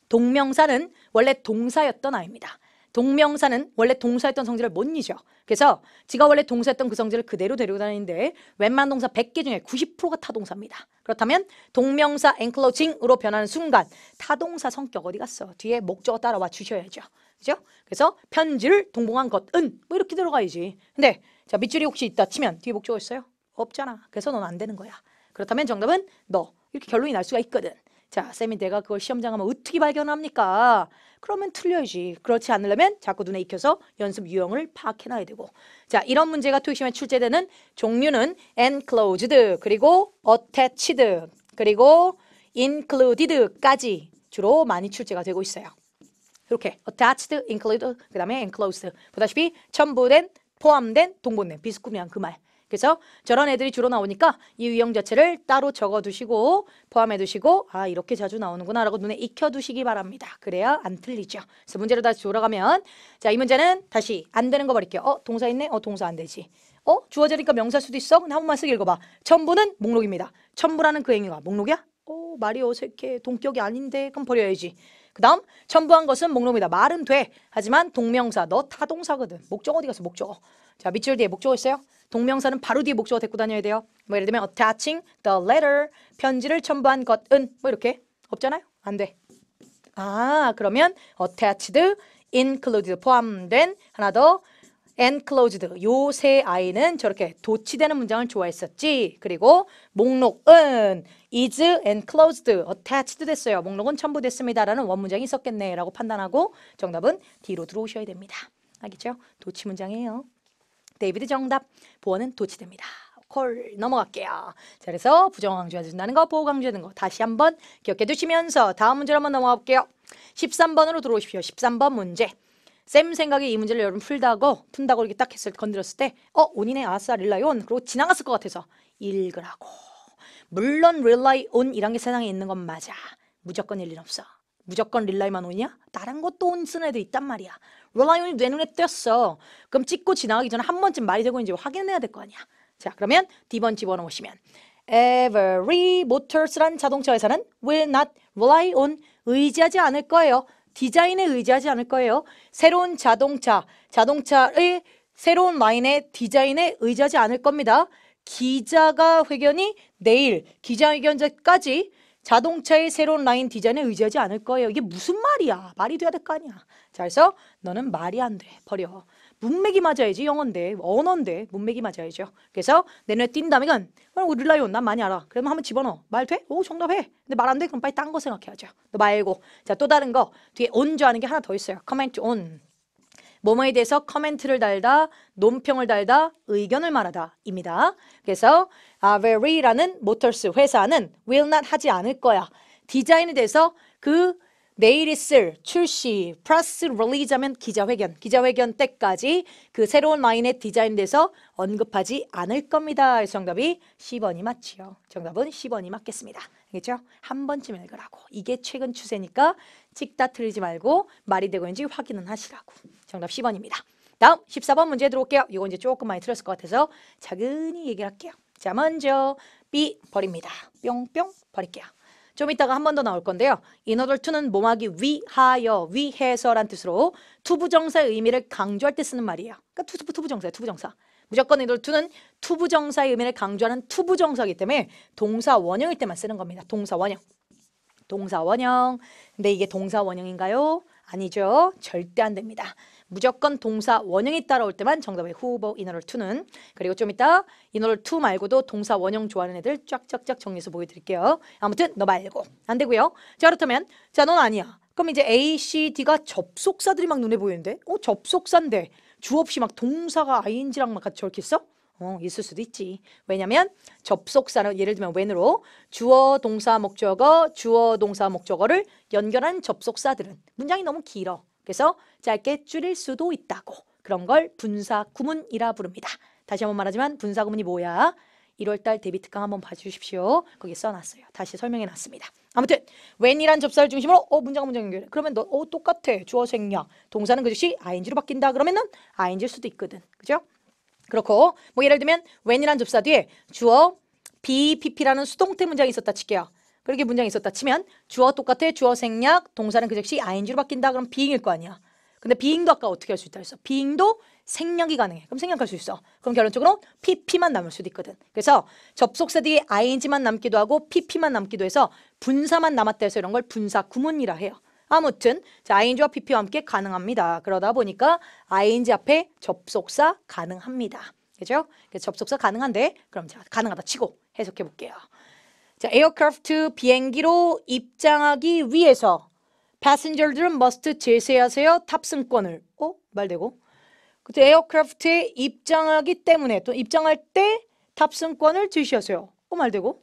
동명사는 원래 동사였던 아이입니다. 동명사는 원래 동사였던 성질을 못 잊어. 그래서 지가 원래 동사였던 그 성질을 그대로 데리고 다니는데 웬만한 동사 100개 중에 90%가 타동사입니다. 그렇다면 동명사 enclosing으로 변하는 순간 타동사 성격 어디 갔어? 뒤에 목적어 따라와 주셔야죠. 그죠? 그래서 편지를 동봉한 것은 뭐 이렇게 들어가야지. 근데 자, 밑줄이 혹시 있다 치면 뒤에 목적어 있어요? 없잖아. 그래서 넌 안 되는 거야. 그렇다면 정답은 너. 이렇게 결론이 날 수가 있거든. 자, 쌤이 내가 그걸 시험장 가면 어떻게 발견합니까? 그러면 틀려야지. 그렇지 않으려면 자꾸 눈에 익혀서 연습 유형을 파악해놔야 되고. 자, 이런 문제가 토익 시험에 출제되는 종류는 enclosed, 그리고 attached, 그리고 included까지 주로 많이 출제가 되고 있어요. 이렇게 attached, included, 그 다음에 enclosed. 보다시피 첨부된, 포함된, 동본된, 비스꾸미한 그 말. 그래서 저런 애들이 주로 나오니까 이 유형 자체를 따로 적어두시고 포함해두시고 이렇게 자주 나오는구나 라고 눈에 익혀두시기 바랍니다. 그래야 안 틀리죠. 그래서 문제로 다시 돌아가면 자, 이 문제는 다시 안 되는 거 버릴게요. 동사 있네? 동사 안 되지. 주어지니까 명사일 수도 있어? 근데 한 번만 쓱 읽어봐. 첨부는 목록입니다. 첨부라는 그 행위가 목록이야? 말이 어색해. 동격이 아닌데 그럼 버려야지. 그 다음 첨부한 것은 목록입니다. 말은 돼. 하지만 동명사 너 타동사거든. 목적어 어디 갔어? 목적어. 자, 밑줄 뒤에 목적어 있어요? 동명사는 바로 뒤에 목적어 데리고 다녀야 돼요. 뭐 예를 들면 attaching the letter, 편지를 첨부한 것은 뭐 이렇게 없잖아요. 안 돼. 그러면 attached, included 포함된 하나 더 enclosed 요 세 아이는 저렇게 도치되는 문장을 좋아했었지. 그리고 목록은 is enclosed, attached 됐어요. 목록은 첨부됐습니다. 라는 원문장이 있었겠네 라고 판단하고 정답은 D로 들어오셔야 됩니다. 알겠죠? 도치 문장이에요. 데이비드 정답. 보어는 도치됩니다. 콜 넘어갈게요. 자, 그래서 부정강조해 준다는 거, 보호강조하는 거 다시 한번 기억해 두시면서 다음 문제로 한번 넘어가 볼게요. 13번으로 들어오십시오. 13번 문제. 쌤 생각에 이 문제를 여러분 푼다고 이렇게 딱 건드렸을 때 온이네 아싸 릴라이 온 그리고 지나갔을 것 같아서 읽으라고. 물론 릴라이 온 이란 게 세상에 있는 건 맞아. 무조건 일리는 없어. 무조건 릴라이만 온이야? 다른 것도 온 쓰는 애도 있단 말이야. 릴라이 온이 내 눈에 띄었어. 그럼 찍고 지나가기 전에 한 번쯤 말이 되고 있는지 확인해야 될 거 아니야. 자, 그러면 D번 집어넣으시면 Every motors란 자동차 회사는 will not rely on 의지하지 않을 거예요. 디자인에 의지하지 않을 거예요. 새로운 자동차의 새로운 라인의 디자인에 의지하지 않을 겁니다. 기자회견이 내일 기자회견까지 자동차의 새로운 라인 디자인에 의지하지 않을 거예요. 이게 무슨 말이야? 말이 돼야 될 거 아니야. 자, 그래서 너는 말이 안 돼. 버려. 문맥이 맞아야지. 영어인데 언어인데 문맥이 맞아야죠. 그래서 내 눈에 띈다면 릴라이온 난 많이 알아. 그러면 한번 집어넣어. 말 돼? 오 정답해. 근데 말 안 돼? 그럼 빨리 딴 거 생각해야죠. 너 말고. 자, 또 다른 거 뒤에 on 좋아하는 게 하나 더 있어요. comment on. 뭐뭐에 대해서 커멘트를 달다, 논평을 달다, 의견을 말하다 입니다. 그래서 Avery라는 모터스 회사는 will not 하지 않을 거야. 디자인에 대해서 그 내일 있을 출시, press release 하면 기자회견 때까지 그 새로운 라인의 디자인에 대해서 언급하지 않을 겁니다. 그래서 정답이 10번이 맞지요. 정답은 10번이 맞겠습니다. 알겠죠? 한 번쯤 읽으라고. 이게 최근 추세니까 찍다 틀리지 말고 말이 되고 있는지 확인은 하시라고. 정답 10번입니다. 다음 14번 문제 들어올게요. 이거 이제 조금 많이 틀렸을 것 같아서 차근히 얘기를 할게요. 자, 먼저 B 버립니다. 뿅뿅 버릴게요. 좀 이따가 한 번 더 나올 건데요. In order to는 뭐하기 위하여, 위해서란 뜻으로 투부정사의 의미를 강조할 때 쓰는 말이에요. 그러니까 투부정사예요. 투부정사. 무조건 in order to는 투부정사의 의미를 강조하는 투부정사이기 때문에 동사 원형일 때만 쓰는 겁니다. 동사 원형. 동사 원형. 근데 이게 동사 원형인가요? 아니죠. 절대 안 됩니다. 무조건 동사 원형이 따라올 때만 정답의 후보 인어럴 to는. 그리고 좀 이따 인어럴 to 말고도 동사 원형 좋아하는 애들 쫙쫙쫙 정리해서 보여드릴게요. 아무튼 너 말고 안 되고요. 자, 그렇다면 자, 넌 아니야. 그럼 이제 A, C, D가 접속사들이 막 눈에 보이는데 접속사인데 주어 없이 막 동사가 ing랑 막 같이 저렇게 있어? 있을 수도 있지. 왜냐면 접속사는 예를 들면 when으로 주어, 동사, 목적어, 주어, 동사, 목적어를 연결한 접속사들은 문장이 너무 길어. 그래서 짧게 줄일 수도 있다고. 그런 걸 분사 구문이라 부릅니다. 다시 한번 말하지만 분사 구문이 뭐야? 1월달 데뷔 특강 한번 봐주십시오. 거기 써놨어요. 다시 설명해놨습니다. 아무튼 when이란 접사를 중심으로 문장 연결해. 그러면 너 똑같아. 주어 생략. 동사는 그 즉시 ing로 바뀐다. 그러면은 ing일 수도 있거든. 그죠? 그렇고 뭐 예를 들면 when이란 접사 뒤에 주어 be, pp라는 수동태 문장이 있었다 칠게요. 그렇게 문장이 있었다 치면 주어 똑같아. 주어 생략. 동사는 그 즉시 ing로 바뀐다. 그럼 being일 거 아니야. 근데 being도 아까 어떻게 할 수 있다 했어? being도 생략이 가능해. 그럼 생략할 수 있어. 그럼 결론적으로 pp만 남을 수도 있거든. 그래서 접속사 뒤에 ing만 남기도 하고 pp만 남기도 해서 분사만 남았다 해서 이런 걸 분사 구문이라 해요. 아무튼 자, ing와 pp와 함께 가능합니다. 그러다 보니까 ing 앞에 접속사 가능합니다. 그죠? 그래서 접속사 가능한데 그럼 자, 가능하다 치고 해석해 볼게요. 자, 에어크래프트 비행기로 입장하기 위해서 패신저들은 must 제시하세요 탑승권을. 말되고. 그때 에어크래프트에 입장하기 때문에 또 입장할 때 탑승권을 제시하세요. 말되고.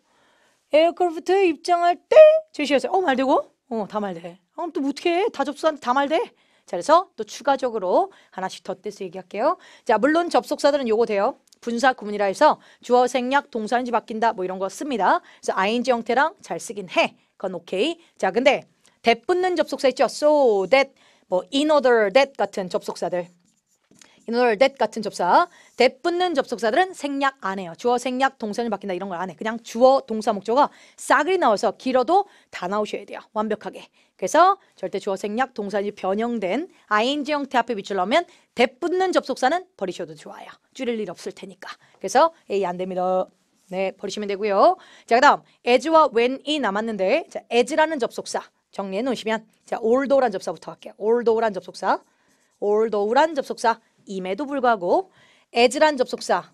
에어크래프트에 입장할 때 제시하세요. 말되고. 다 말돼. 또 어떻게 해? 다 접속사한테 다 말돼. 자, 그래서 또 추가적으로 하나씩 덧대서 얘기할게요. 자, 물론 접속사들은 요거 돼요. 분사 구문이라 해서 주어 생략 동사인지 바뀐다 뭐 이런 거 씁니다. 그래서 ing 형태랑 잘 쓰긴 해. 그건 오케이. 자, 근데 that 붙는 접속사 있죠. so that 뭐 in order that 같은 접속사들. in order that 같은 접사. that 붙는 접속사들은 생략 안 해요. 주어 생략 동사인지 바뀐다 이런 걸 안 해. 그냥 주어 동사 목적어가 싸그리 나와서 길어도 다 나오셔야 돼요. 완벽하게. 그래서 절대 주어 생략 동사인지 변형된 ing 형태 앞에 위치를 that 붙는 접속사는 버리셔도 좋아요. 줄일 일 없을 테니까. 그래서 A 안 됩니다. 네, 버리시면 되고요. 자, 그다음 as와 when이 남았는데 자, as라는 접속사 정리해 놓으시면 자, although란 접사부터 할게요. although란 접속사. although란 접속사 임에도 불구하고 as란 접속사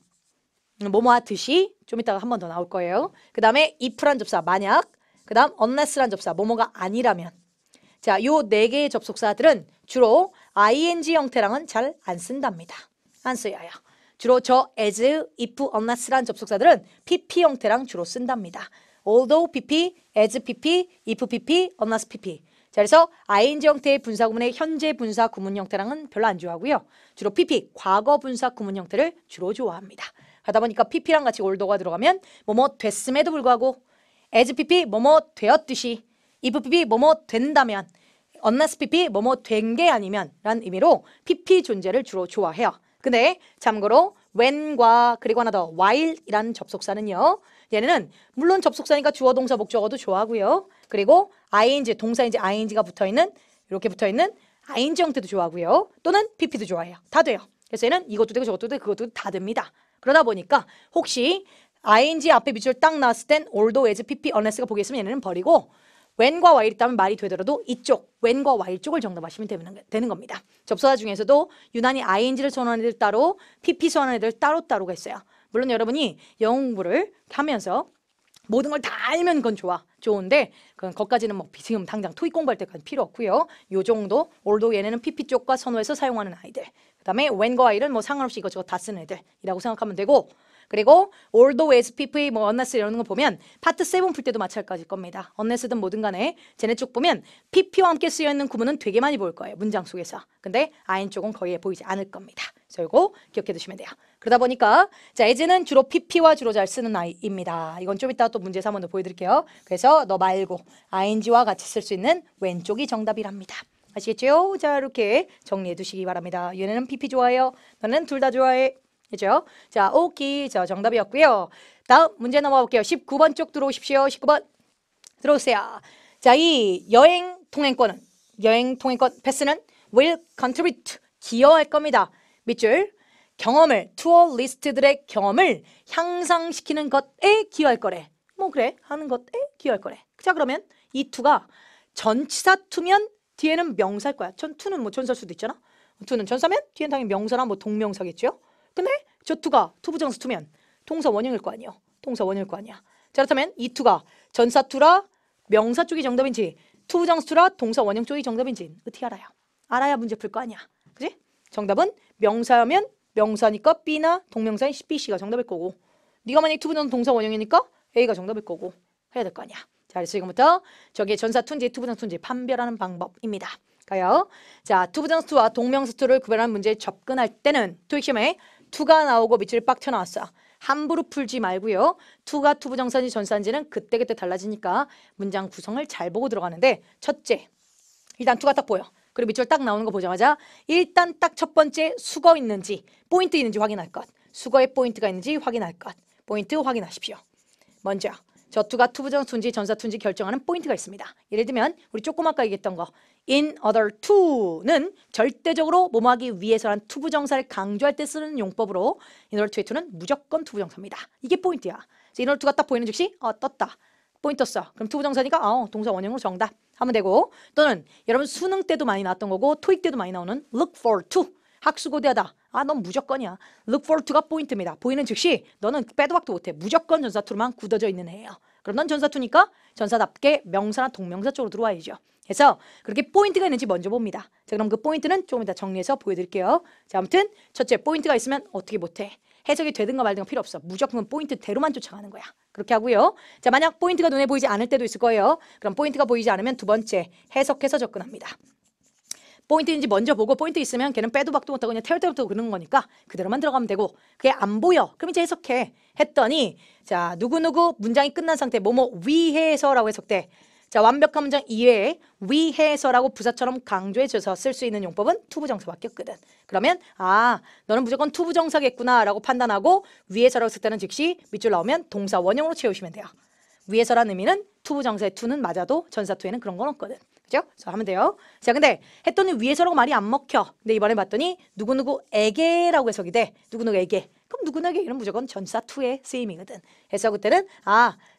뭐뭐 하듯이 좀 이따가 한 번 더 나올 거예요. 그 다음에 if란 접사 만약 그 다음 unless란 접사 뭐뭐가 아니라면 자, 요 네 개의 접속사들은 주로 ing 형태랑은 잘 안 쓴답니다. 안 써요. 주로 저 as, if, unless란 접속사들은 pp 형태랑 주로 쓴답니다. although pp, as pp, if pp, unless pp. 자, 그래서 ing 형태의 분사 구문의 현재 분사 구문 형태랑은 별로 안 좋아하고요. 주로 pp, 과거 분사 구문 형태를 주로 좋아합니다. 하다 보니까 pp랑 같이 olthough가 들어가면 뭐뭐 됐음에도 불구하고 as pp 뭐뭐 되었듯이 if pp 뭐뭐 된다면 unless pp 뭐뭐 된 게 아니면 라는 의미로 pp 존재를 주로 좋아해요. 근데 참고로 when과 그리고 하나 더 while이라는 접속사는요. 얘네는 물론 접속사니까 주어 동사 목적어도 좋아하고요. 그리고 ing 동사인지 ing가 붙어있는 이렇게 붙어있는 ing 형태도 좋아하고요. 또는 pp도 좋아해요. 다 돼요. 그래서 얘는 이것도 되고 저것도 되고 그것도 다 됩니다. 그러다 보니까 혹시 ing 앞에 밑줄 딱 나왔을 땐 although, as, pp, unless가 보기 있으면 얘네는 버리고 when과 while 있다면 말이 되더라도 이쪽 when과 while 쪽을 정답하시면 되는 겁니다. 접속사 중에서도 유난히 ing를 선호하는 애들 따로 pp 선호하는 애들 따로따로가 있어요. 물론 여러분이 영어 공부를 하면서 모든 걸 다 알면 그건 좋은데 그건 거기까지는 뭐 지금 당장 토익 공부할 때까지 필요 없고요. 요 정도 although 얘네는 pp 쪽과 선호해서 사용하는 아이들 그 다음에 when과 while은 뭐 상관없이 이것저것 다 쓰는 애들이라고 생각하면 되고 그리고 although, as, pp, 뭐 unless 이런 거 보면 파트 7 풀 때도 마찬가지일 겁니다. unless든 뭐든 간에 쟤네 쪽 보면 pp와 함께 쓰여있는 구문은 되게 많이 보일 거예요. 문장 속에서. 근데 in 쪽은 거의 보이지 않을 겁니다. 그래서 이거 기억해 두시면 돼요. 그러다 보니까 자, as는 주로 pp와 주로 잘 쓰는 아이입니다. 이건 좀 이따 또 문제에서 한 번 더 보여드릴게요. 그래서 너 말고 ing와 같이 쓸 수 있는 왼쪽이 정답이랍니다. 아시겠죠? 자, 이렇게 정리해 두시기 바랍니다. 얘네는 pp 좋아해요. 너는 둘 다 좋아해. 그죠? 자, 오케이. 자, 정답이었고요. 다음 문제 넘어가 볼게요. 19번 쪽 들어오십시오. 19번 들어오세요. 자, 이 여행 통행권 패스는 will contribute 기여할 겁니다. 밑줄 경험을 투어리스트들의 경험을 향상시키는 것에 기여할 거래. 뭐 그래 하는 것에 기여할 거래. 자, 그러면 이 투가 전치사 투면 뒤에는 명사일 거야. to는 뭐 전사일 수도 있잖아. to는 전사면 뒤에는 당연히 명사나 뭐 동명사겠죠. 근데 저 to가 투부정사 to면 동사 원형일 거 아니에요. 동사 원형일 거 아니야. 자, 그렇다면 이 to가 전사 to라 명사 쪽이 정답인지 투부정사 to라 동사 원형 쪽이 정답인지 어떻게 알아요? 알아야 문제 풀 거 아니야. 그지? 정답은 명사면 명사니까 B나 동명사인 B, C가 정답일 거고 네가 만약에 투부정사 동사 원형이니까 A가 정답일 거고 해야 될 거 아니야. 자, 그래서 지금부터 저게 전사 투인지 투부정사 투인지 판별하는 방법입니다. 가요. 자, 투부정사 투와 동명사 투를 구별하는 문제에 접근할 때는 토익 시험에 투가 나오고 밑줄 빡 튀어나왔어. 함부로 풀지 말고요. 투가 투부정사인지 전사인지는 그때그때 달라지니까 문장 구성을 잘 보고 들어가는데 첫째, 일단 투가 딱 보여. 그리고 밑줄 딱 나오는 거 보자마자 일단 딱 첫 번째 수거 있는지 포인트 있는지 확인할 것. 수거에 포인트가 있는지 확인할 것. 포인트 확인하십시오. 먼저 저 투가 투부정사 투인지 전사 투인지 결정하는 포인트가 있습니다. 예를 들면 우리 조금 아까 얘기했던 거 in other to는 절대적으로 뭐뭐하기 위해서란 투부정사를 강조할 때 쓰는 용법으로 in order to의 to는 무조건 투부정사입니다. 이게 포인트야. in order to가 딱 보이는 즉시 떴다. 포인트 떴어. 그럼 투부정사니까 동사 원형으로 정답 하면 되고 또는 여러분 수능 때도 많이 나왔던 거고 토익 때도 많이 나오는 look for to 학수고대하다. 넌 무조건이야. look for to가 포인트입니다. 보이는 즉시 너는 빼도 박도 못해. 무조건 전사 to로만 굳어져 있는 애예요. 그럼 넌 전사 to니까 전사답게 명사나 동명사 쪽으로 들어와야죠. 그래서 그렇게 포인트가 있는지 먼저 봅니다. 자, 그럼 그 포인트는 조금 이따 정리해서 보여드릴게요. 자, 아무튼 첫째 포인트가 있으면 어떻게 못해. 해석이 되든가 말든가 필요 없어. 무조건 포인트대로만 쫓아가는 거야. 그렇게 하고요. 자, 만약 포인트가 눈에 보이지 않을 때도 있을 거예요. 그럼 포인트가 보이지 않으면 두 번째 해석해서 접근합니다. 포인트인지 먼저 보고 포인트 있으면 걔는 빼도 박도 못하고 그냥 태울 때부터 그러는 거니까 그대로만 들어가면 되고 그게 안 보여. 그럼 이제 해석해. 했더니 자 누구누구 문장이 끝난 상태 뭐뭐 위해서라고 해석돼. 자 완벽한 문장 이외에 위해서라고 부사처럼 강조해줘서 쓸 수 있는 용법은 투부정사밖에 없거든. 그러면 너는 무조건 투부정사겠구나 라고 판단하고 위해서라고 쓸 때는 즉시 밑줄 나오면 동사 원형으로 채우시면 돼요. 위해서라는 의미는 투부정사의 투는 맞아도 전사 투에는 그런 건 없거든. 그죠? 그래서 하면 돼요. 자, 근데 했더니 위해서라고 말이 안 먹혀. 근데 이번에 봤더니 누구누구에게라고 해석이 돼. 누구누구에게. 그럼 누구누구에게는 무조건 전사 투의 쓰임이거든. 해서 그때는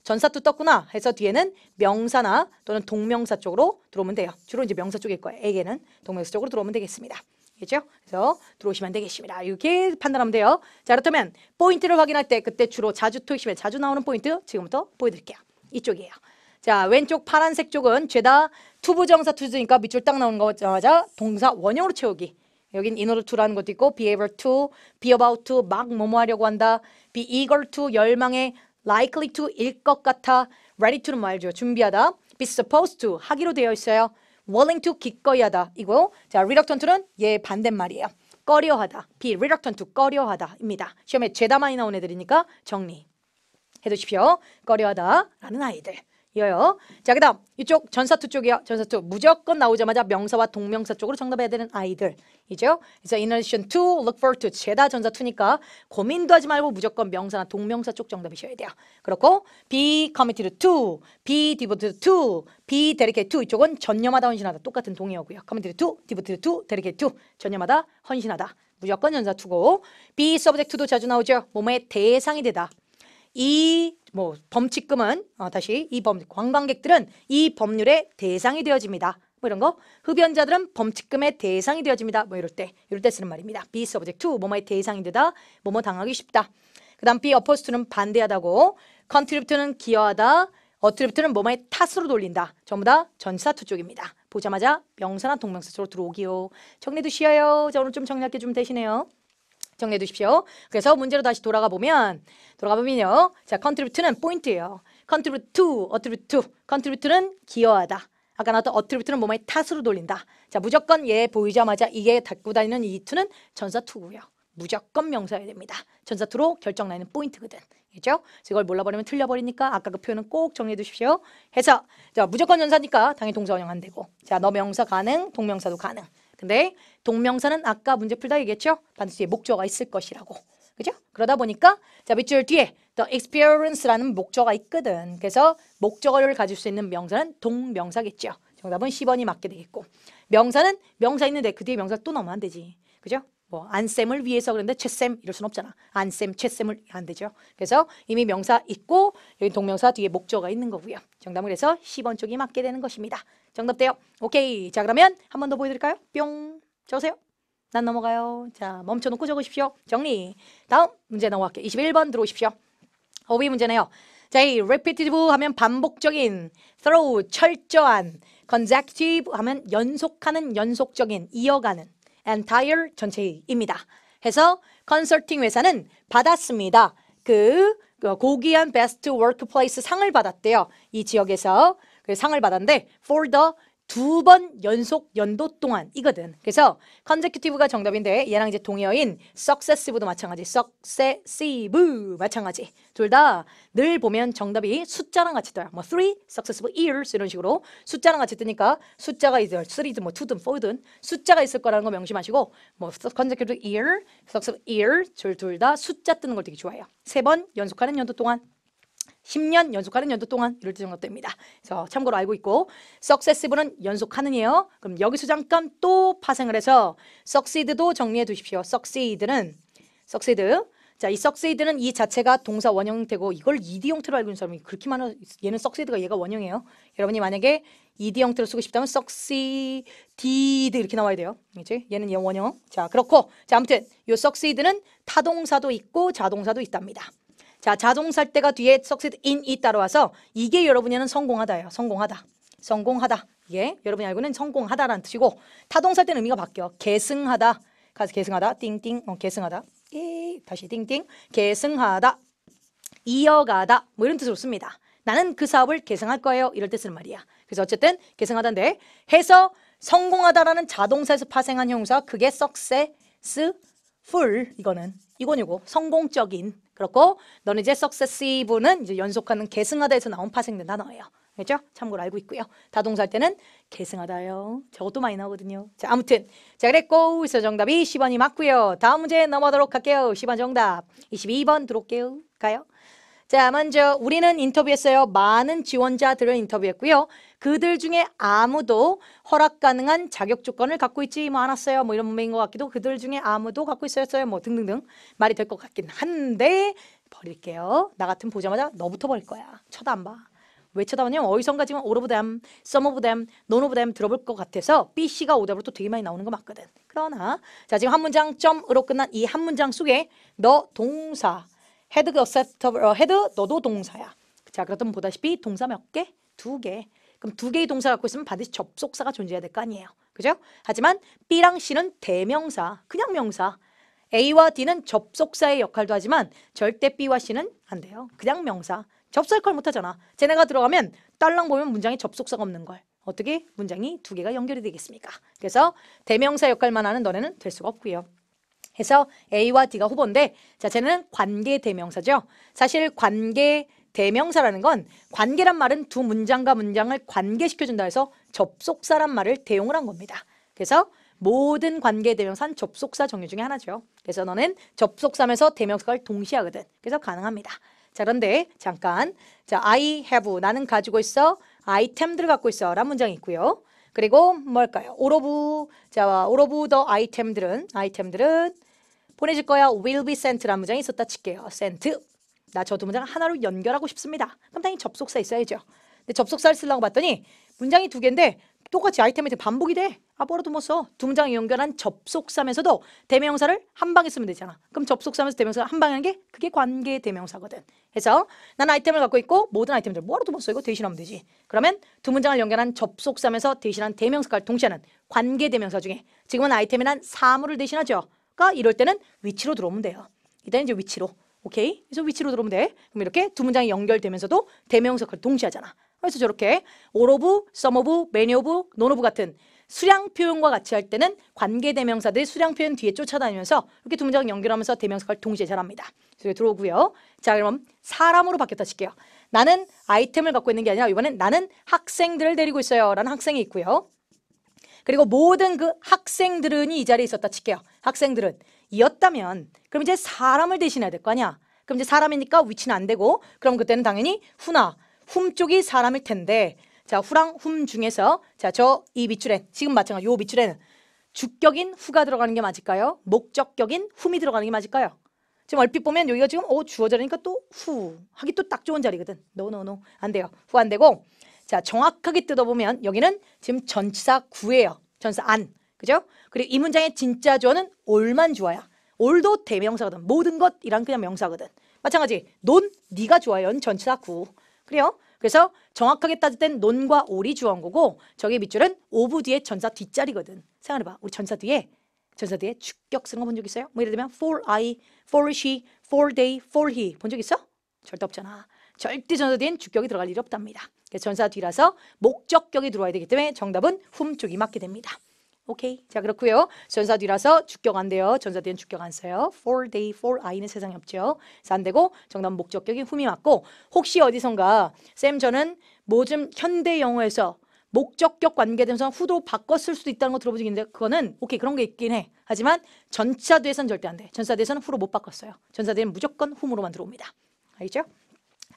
전사 투 떴구나 해서 뒤에는 명사나 또는 동명사 쪽으로 들어오면 돼요. 주로 이제 명사 쪽일 거예요. 에게는 동명사 쪽으로 들어오면 되겠습니다. 알겠죠? 그래서 들어오시면 되겠습니다. 이렇게 판단하면 돼요. 자, 그렇다면 포인트를 확인할 때 그때 주로 자주 토익 시험에 자주 나오는 포인트 지금부터 보여드릴게요. 이쪽이에요. 자, 왼쪽 파란색 쪽은 죄다 투부정사 투즈니까 밑줄 딱 나오는 거자마자 동사 원형으로 채우기. 여긴 in order to라는 것도 있고 be able to, be about to, 막 뭐뭐 하려고 한다. be eager to, 열망해, likely to, 일 것 같아. ready to는 뭐 알죠? 준비하다. be supposed to, 하기로 되어 있어요. willing to, 기꺼이 하다. 이거 자, reluctant to는 얘 반대말이에요. 꺼려하다. be reluctant to, 꺼려하다 입니다. 시험에 죄다 많이 나온 애들이니까 정리 해두십시오. 꺼려하다 라는 아이들. 이어요. 자, 그 다음 이쪽 전사투 쪽이요. 전사투 무조건 나오자마자 명사와 동명사 쪽으로 정답해야 되는 아이들이죠. 그래서 in addition to, look for to 죄다 전사투니까 고민도 하지 말고 무조건 명사나 동명사 쪽 정답이셔야 돼요. 그렇고 be committed to, be devoted to, be dedicated to 이쪽은 전념하다 헌신하다 똑같은 동의어고요. committed to, devoted to, dedicated to 전념하다 헌신하다 무조건 전사투고 be subject to도 자주 나오죠. 뭐뭐의 대상이 되다. 이 범칙금은 다시 관광객들은 이 법률의 대상이 되어집니다. 뭐 이런 거 흡연자들은 범칙금의 대상이 되어집니다. 뭐 이럴 때 쓰는 말입니다. be subject to 뭐뭐의 대상이 되다 뭐뭐 당하기 쉽다. 그 다음 be opposed to는 반대하다고 contribute는 기여하다 attribute는 뭐뭐의 탓으로 돌린다. 전부 다 전사투 쪽입니다. 보자마자 명사나 동명사 쪽으로 들어오기요. 정리도 쉬어요. 자 오늘 좀 정리할 게 좀 되시네요. 정리해 두십시오. 그래서 문제로 다시 돌아가 보면요. 자, contribute는 포인트예요. contribute to, attribute to. contribute는 기여하다. 아까 나왔던 attribute는 뭐뭐의 탓으로 돌린다. 자, 무조건 얘 보이자마자 이게 갖고 다니는 이 to는 전사 to고요. 무조건 명사여야 됩니다. 전사 to로 결정 나는 포인트거든. 그렇죠? 이걸 몰라버리면 틀려버리니까 아까 그 표현은 꼭 정리해 두십시오. 해서 자, 무조건 전사니까 당연히 동사 원형 안 되고. 자, 너 명사 가능, 동명사도 가능. 근데 동명사는 아까 문제 풀다 얘기했죠? 반드시 뒤에 목적어가 있을 것이라고. 그죠? 그러다 보니까 자 밑줄 뒤에 the experience라는 목적어가 있거든. 그래서 목적어를 가질 수 있는 명사는 동명사겠죠. 정답은 10번이 맞게 되겠고 명사는 명사 있는데 그 뒤에 명사 또 넣으면 안 되지. 그죠? 뭐 안쌤을 위해서 그랬는데 최쌤 이럴 순 없잖아. 안쌤, 최쌤을 안 되죠. 그래서 이미 명사 있고 여기 동명사 뒤에 목적어가 있는 거고요. 정답은 그래서 10번 쪽이 맞게 되는 것입니다. 정답 돼요. 오케이. 자, 그러면 한 번 더 보여드릴까요? 뿅. 적으세요. 난 넘어가요. 자, 멈춰놓고 적으십시오. 정리. 다음 문제 넘어갈게요. 21번 들어오십시오. 어휘 문제네요. 자, 이 repetitive 하면 반복적인, thorough, 철저한, consecutive 하면 연속하는, 연속적인, 이어가는, entire 전체입니다. 해서 컨설팅 회사는 받았습니다. 그 고귀한 베스트 워크플레이스 상을 받았대요. 이 지역에서 그 상을 받았는데 for the 2번 연속 연도 동안 이거든. 그래서 consecutive가 정답인데 얘랑 이제 동의어인 successive도 마찬가지. successive 마찬가지. 둘 다 늘 보면 정답이 숫자랑 같이 떠요. 뭐 3 successive years 이런 식으로 숫자랑 같이 뜨니까 숫자가 이제 3든 뭐 2든 4든 숫자가 있을 거라는 거 명심하시고 뭐 consecutive year, successive year 둘 다 숫자 뜨는 걸 되게 좋아해요. 3번 연속하는 연도 동안 10년 연속하는 연도 동안 이럴 때 정답됩니다. 그래서 참고로 알고 있고 successive는 연속하는이에요. 그럼 여기서 잠깐 또 파생을 해서 succeed도 정리해 두십시오. succeed. 자, 이 succeed는 이 자체가 동사 원형되고 이걸 ed 형태로 알고 있는 사람이 그렇게 많아. 얘는 succeed가 얘가 원형이에요. 여러분이 만약에 ed 형태로 쓰고 싶다면 succeeded 이렇게 나와야 돼요. 이제 얘는 얘 원형. 자, 그렇고 자, 아무튼 이 succeed는 타동사도 있고 자동사도 있답니다. 자, 자동사 때가 뒤에 succeed in이 따라와서 이게 여러분이 하는 성공하다예요. 성공하다. 이게 여러분이 알고 있는 성공하다라는 뜻이고 타동사 때는 의미가 바뀌어. 계승하다. 가서 계승하다. 띵띵. 계승하다. 다시 띵띵. 계승하다. 이어가다. 뭐 이런 뜻으로 씁니다. 나는 그 사업을 계승할 거예요. 이럴 때 쓰는 말이야. 그래서 어쨌든 계승하다인데 해서 성공하다라는 자동사에서 파생한 형용사 그게 successful 이거고 성공적인. 그렇고 너는 이제 successive는 이제 연속하는 계승하다에서 나온 파생된 단어예요. 그렇죠? 참고로 알고 있고요. 다동사 할 때는 계승하다요. 저것도 많이 나오거든요. 자, 아무튼 자, 그랬고 그래서 정답이 10번이 맞고요. 다음 문제 넘어가도록 할게요. 10번 정답. 22번 들어올게요. 가요. 자, 먼저 우리는 인터뷰했어요. 많은 지원자들을 인터뷰했고요. 그들 중에 아무도 허락 가능한 자격 조건을 갖고 있지 않았어요. 뭐 이런 문맥인 것 같기도 그들 중에 아무도 갖고 있었어요. 뭐 등등등 말이 될 것 같긴 한데 버릴게요. 나 같으면 보자마자 너부터 버릴 거야. 쳐다 안 봐. 왜 쳐다보냐면 어디선가 지금 all of them, some of them, none of them 들어볼 것 같아서 B, C가 오답으로 또 되게 많이 나오는 거 맞거든. 그러나 자 지금 한 문장 점으로 끝난 이 한 문장 속에 너 동사 had acceptable, had 너도 동사야. 자 그렇다면 보다시피 동사 몇 개? 2개. 그럼 2개의 동사 갖고 있으면 반드시 접속사가 존재해야 될 거 아니에요. 그죠? 하지만 B랑 C는 대명사, 그냥 명사. A와 D는 접속사의 역할도 하지만 절대 B와 C는 안 돼요. 그냥 명사. 접속 역할 못하잖아. 쟤네가 들어가면 딸랑 보면 문장에 접속사가 없는 걸. 어떻게 문장이 2개가 연결이 되겠습니까? 그래서 대명사 역할만 하는 너네는 될 수가 없고요. 해서 A와 D가 후보인데 자 쟤는 관계 대명사죠. 사실 관계 대명사라는 건 관계란 말은 두 문장과 문장을 관계시켜준다 해서 접속사란 말을 대용을 한 겁니다. 그래서 모든 관계 대명사는 접속사 종류 중에 하나죠. 그래서 너는 접속사면서 대명사를 동시에 하거든. 그래서 가능합니다. 자 그런데 잠깐 자 I have 나는 가지고 있어 아이템들을 갖고 있어 라는 문장이 있고요. 그리고 뭘까요? all of the 아이템들은 보내질 거야. will be sent라는 문장이 있었다 칠게요. sent. 나 저 두 문장 하나로 연결하고 싶습니다. 그럼 당연히 접속사 있어야죠. 근데 접속사를 쓰려고 봤더니 문장이 2개인데 똑같이 아이템이 반복이 돼. 뭐라도 못 써. 두 문장을 연결한 접속사면서도 대명사를 한 방에 쓰면 되잖아. 그럼 접속사면서 대명사를 한 방에 하는 게 그게 관계 대명사거든. 그래서 난 아이템을 갖고 있고 모든 아이템들 뭐라도 못 써. 이거 대신하면 되지. 그러면 두 문장을 연결한 접속사면서 대신한 대명사를 동시에 하는 관계 대명사 중에 지금은 아이템이란 사물을 대신하죠. 그러니까 이럴 때는 위치로 들어오면 돼요. 이때는 이제 위치로. 오케이? 그래서 위치로 들어오면 돼. 그럼 이렇게 두 문장이 연결되면서도 대명사 역할을 동시에 하잖아. 그래서 저렇게 all of, some of, many of, none of 같은 수량 표현과 같이 할 때는 관계 대명사들이 수량 표현 뒤에 쫓아다니면서 이렇게 두 문장 연결하면서 대명사 역할을 동시에 잘합니다. 그래서 들어오고요. 자 그럼 사람으로 바뀌었다 칠게요. 나는 아이템을 갖고 있는 게 아니라 이번엔 나는 학생들을 데리고 있어요. 라는 학생이 있고요. 그리고 모든 그 학생들은 이 자리에 있었다 칠게요. 학생들은 이었다면 그럼 이제 사람을 대신해야 될 거 아니야. 그럼 이제 사람이니까 위치는 안 되고 그럼 그때는 당연히 후나 훔 쪽이 사람일 텐데 자 후랑 훔 중에서 자 저 이 밑줄에 지금 마찬가지 요 밑줄에는 주격인 who가 들어가는 게 맞을까요? 목적격인 whom이 들어가는 게 맞을까요? 지금 얼핏 보면 여기가 지금 주어 자리니까 또 who 하기 또 딱 좋은 자리거든. no. 안 돼요. who 안 되고 자 정확하게 뜯어보면 여기는 지금 전치사 구예요. 전치사 안. 그죠? 그리고 이 문장의 진짜 주어는 all만 주어야. all도 대명사거든. 모든 것이란 그냥 명사거든. 마찬가지 논 네가 주어요. 전치사 구. 그래요? 그래서 정확하게 따질 땐 논과 all이 주어인 거고 저기 밑줄은 of 뒤에 전사 뒷자리거든. 생각해봐. 우리 전사 뒤에 주격 쓰는 거 본 적 있어요? 뭐 예를 들면 for I, for she, for they, for he 본 적 있어? 절대 없잖아. 절대 전사 뒤엔 주격이 들어갈 일이 없답니다. 그래서 전사 뒤라서 목적격이 들어와야 되기 때문에 정답은 whom 쪽이 맞게 됩니다. 오케이. 자, 그렇고요. 전사 뒤라서 주격 안 돼요. 전사 뒤엔 주격 안 써요. for they, for I는 세상에 없죠. 그래서 안 되고 정답은 목적격이 whom이 맞고 혹시 어디선가 쌤 저는 뭐 좀 현대 영어에서 목적격 관계되면서 who도 바꿔 쓸 수도 있다는 거 들어보신 적 있는데 그거는 오케이 그런 게 있긴 해. 하지만 전치사 뒤에서는 절대 안 돼. 전치사 뒤에서는 who로 못 바꿨어요. 전치사 뒤에는 무조건 whom으로만 들어옵니다. 알겠죠?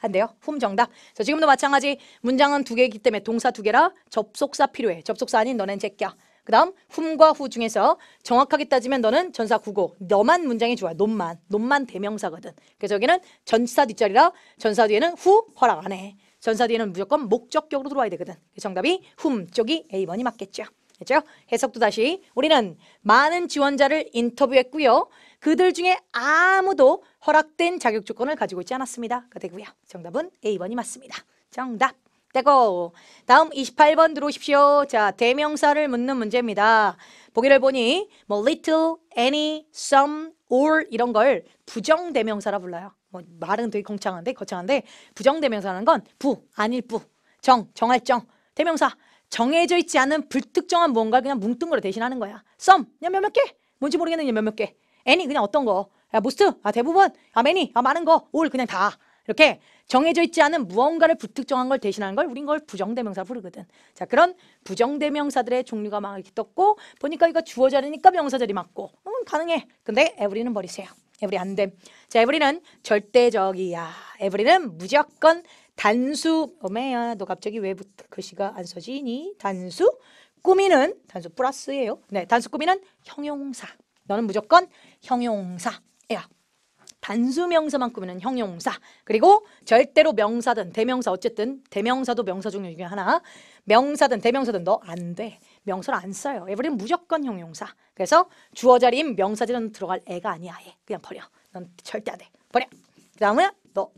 안 돼요. whom 정답. 그래서 지금도 마찬가지 문장은 두 개이기 때문에 동사 두 개라 접속사 필요해. 접속사 아닌 너는 제껴. 그 다음 whom과 who 중에서 정확하게 따지면 너는 전사 구고 너만 문장이 좋아. 논만 대명사거든. 그래서 여기는 전치사 뒷자리라 전사 뒤에는 who 허락 안 해. 전사 뒤에는 무조건 목적격으로 들어와야 되거든. 정답이 whom 쪽이 A번이 맞겠죠. 됐죠? 해석도 다시 우리는 많은 지원자를 인터뷰했고요. 그들 중에 아무도 허락된 자격 조건을 가지고 있지 않았습니다가 되고요. 정답은 A번이 맞습니다. 정답. 되고 다음 28번 들어오십시오. 자, 대명사를 묻는 문제입니다. 보기를 보니 뭐 little, any, some, all 이런 걸 부정대명사라 불러요. 뭐 말은 되게 거창한데 부정대명사라는 건 아닐 부, 정할 정, 대명사 정해져 있지 않은 불특정한 무언가를 그냥 뭉뚱그려 대신하는 거야. some 그냥 몇몇 개, 뭔지 모르겠는데 몇몇 개. any 그냥 어떤 거, most 대부분, many 많은 거, all 그냥 다. 이렇게 정해져 있지 않은 무언가를 불특정한 걸 대신하는 걸 우린 걸 부정대명사 부르거든. 자, 그런 부정대명사들의 종류가 막 이렇게 떴고 보니까 이거 주어 자리니까 명사 자리 맞고 가능해. 근데 every는 버리세요. every 안 됨. 자, every는 절대적이야. every는 무조건 단수. 어메야 너 갑자기 왜 글씨가 안 써지니? 단수 꾸미는 단수 플러스예요. 네, 단수 꾸미는 형용사. 너는 무조건 형용사야. 단수 명사만 꾸미는 형용사. 그리고 절대로 명사든 대명사 어쨌든 대명사도 명사 종류 중에 하나. 명사든 대명사든 너 안 돼. 명사를 안 써요. every는 무조건 형용사. 그래서 주어 자리인 명사 자리는 들어갈 애가 아니야. 얘. 그냥 버려. 넌 절대 안 돼. 버려. 그 다음에 너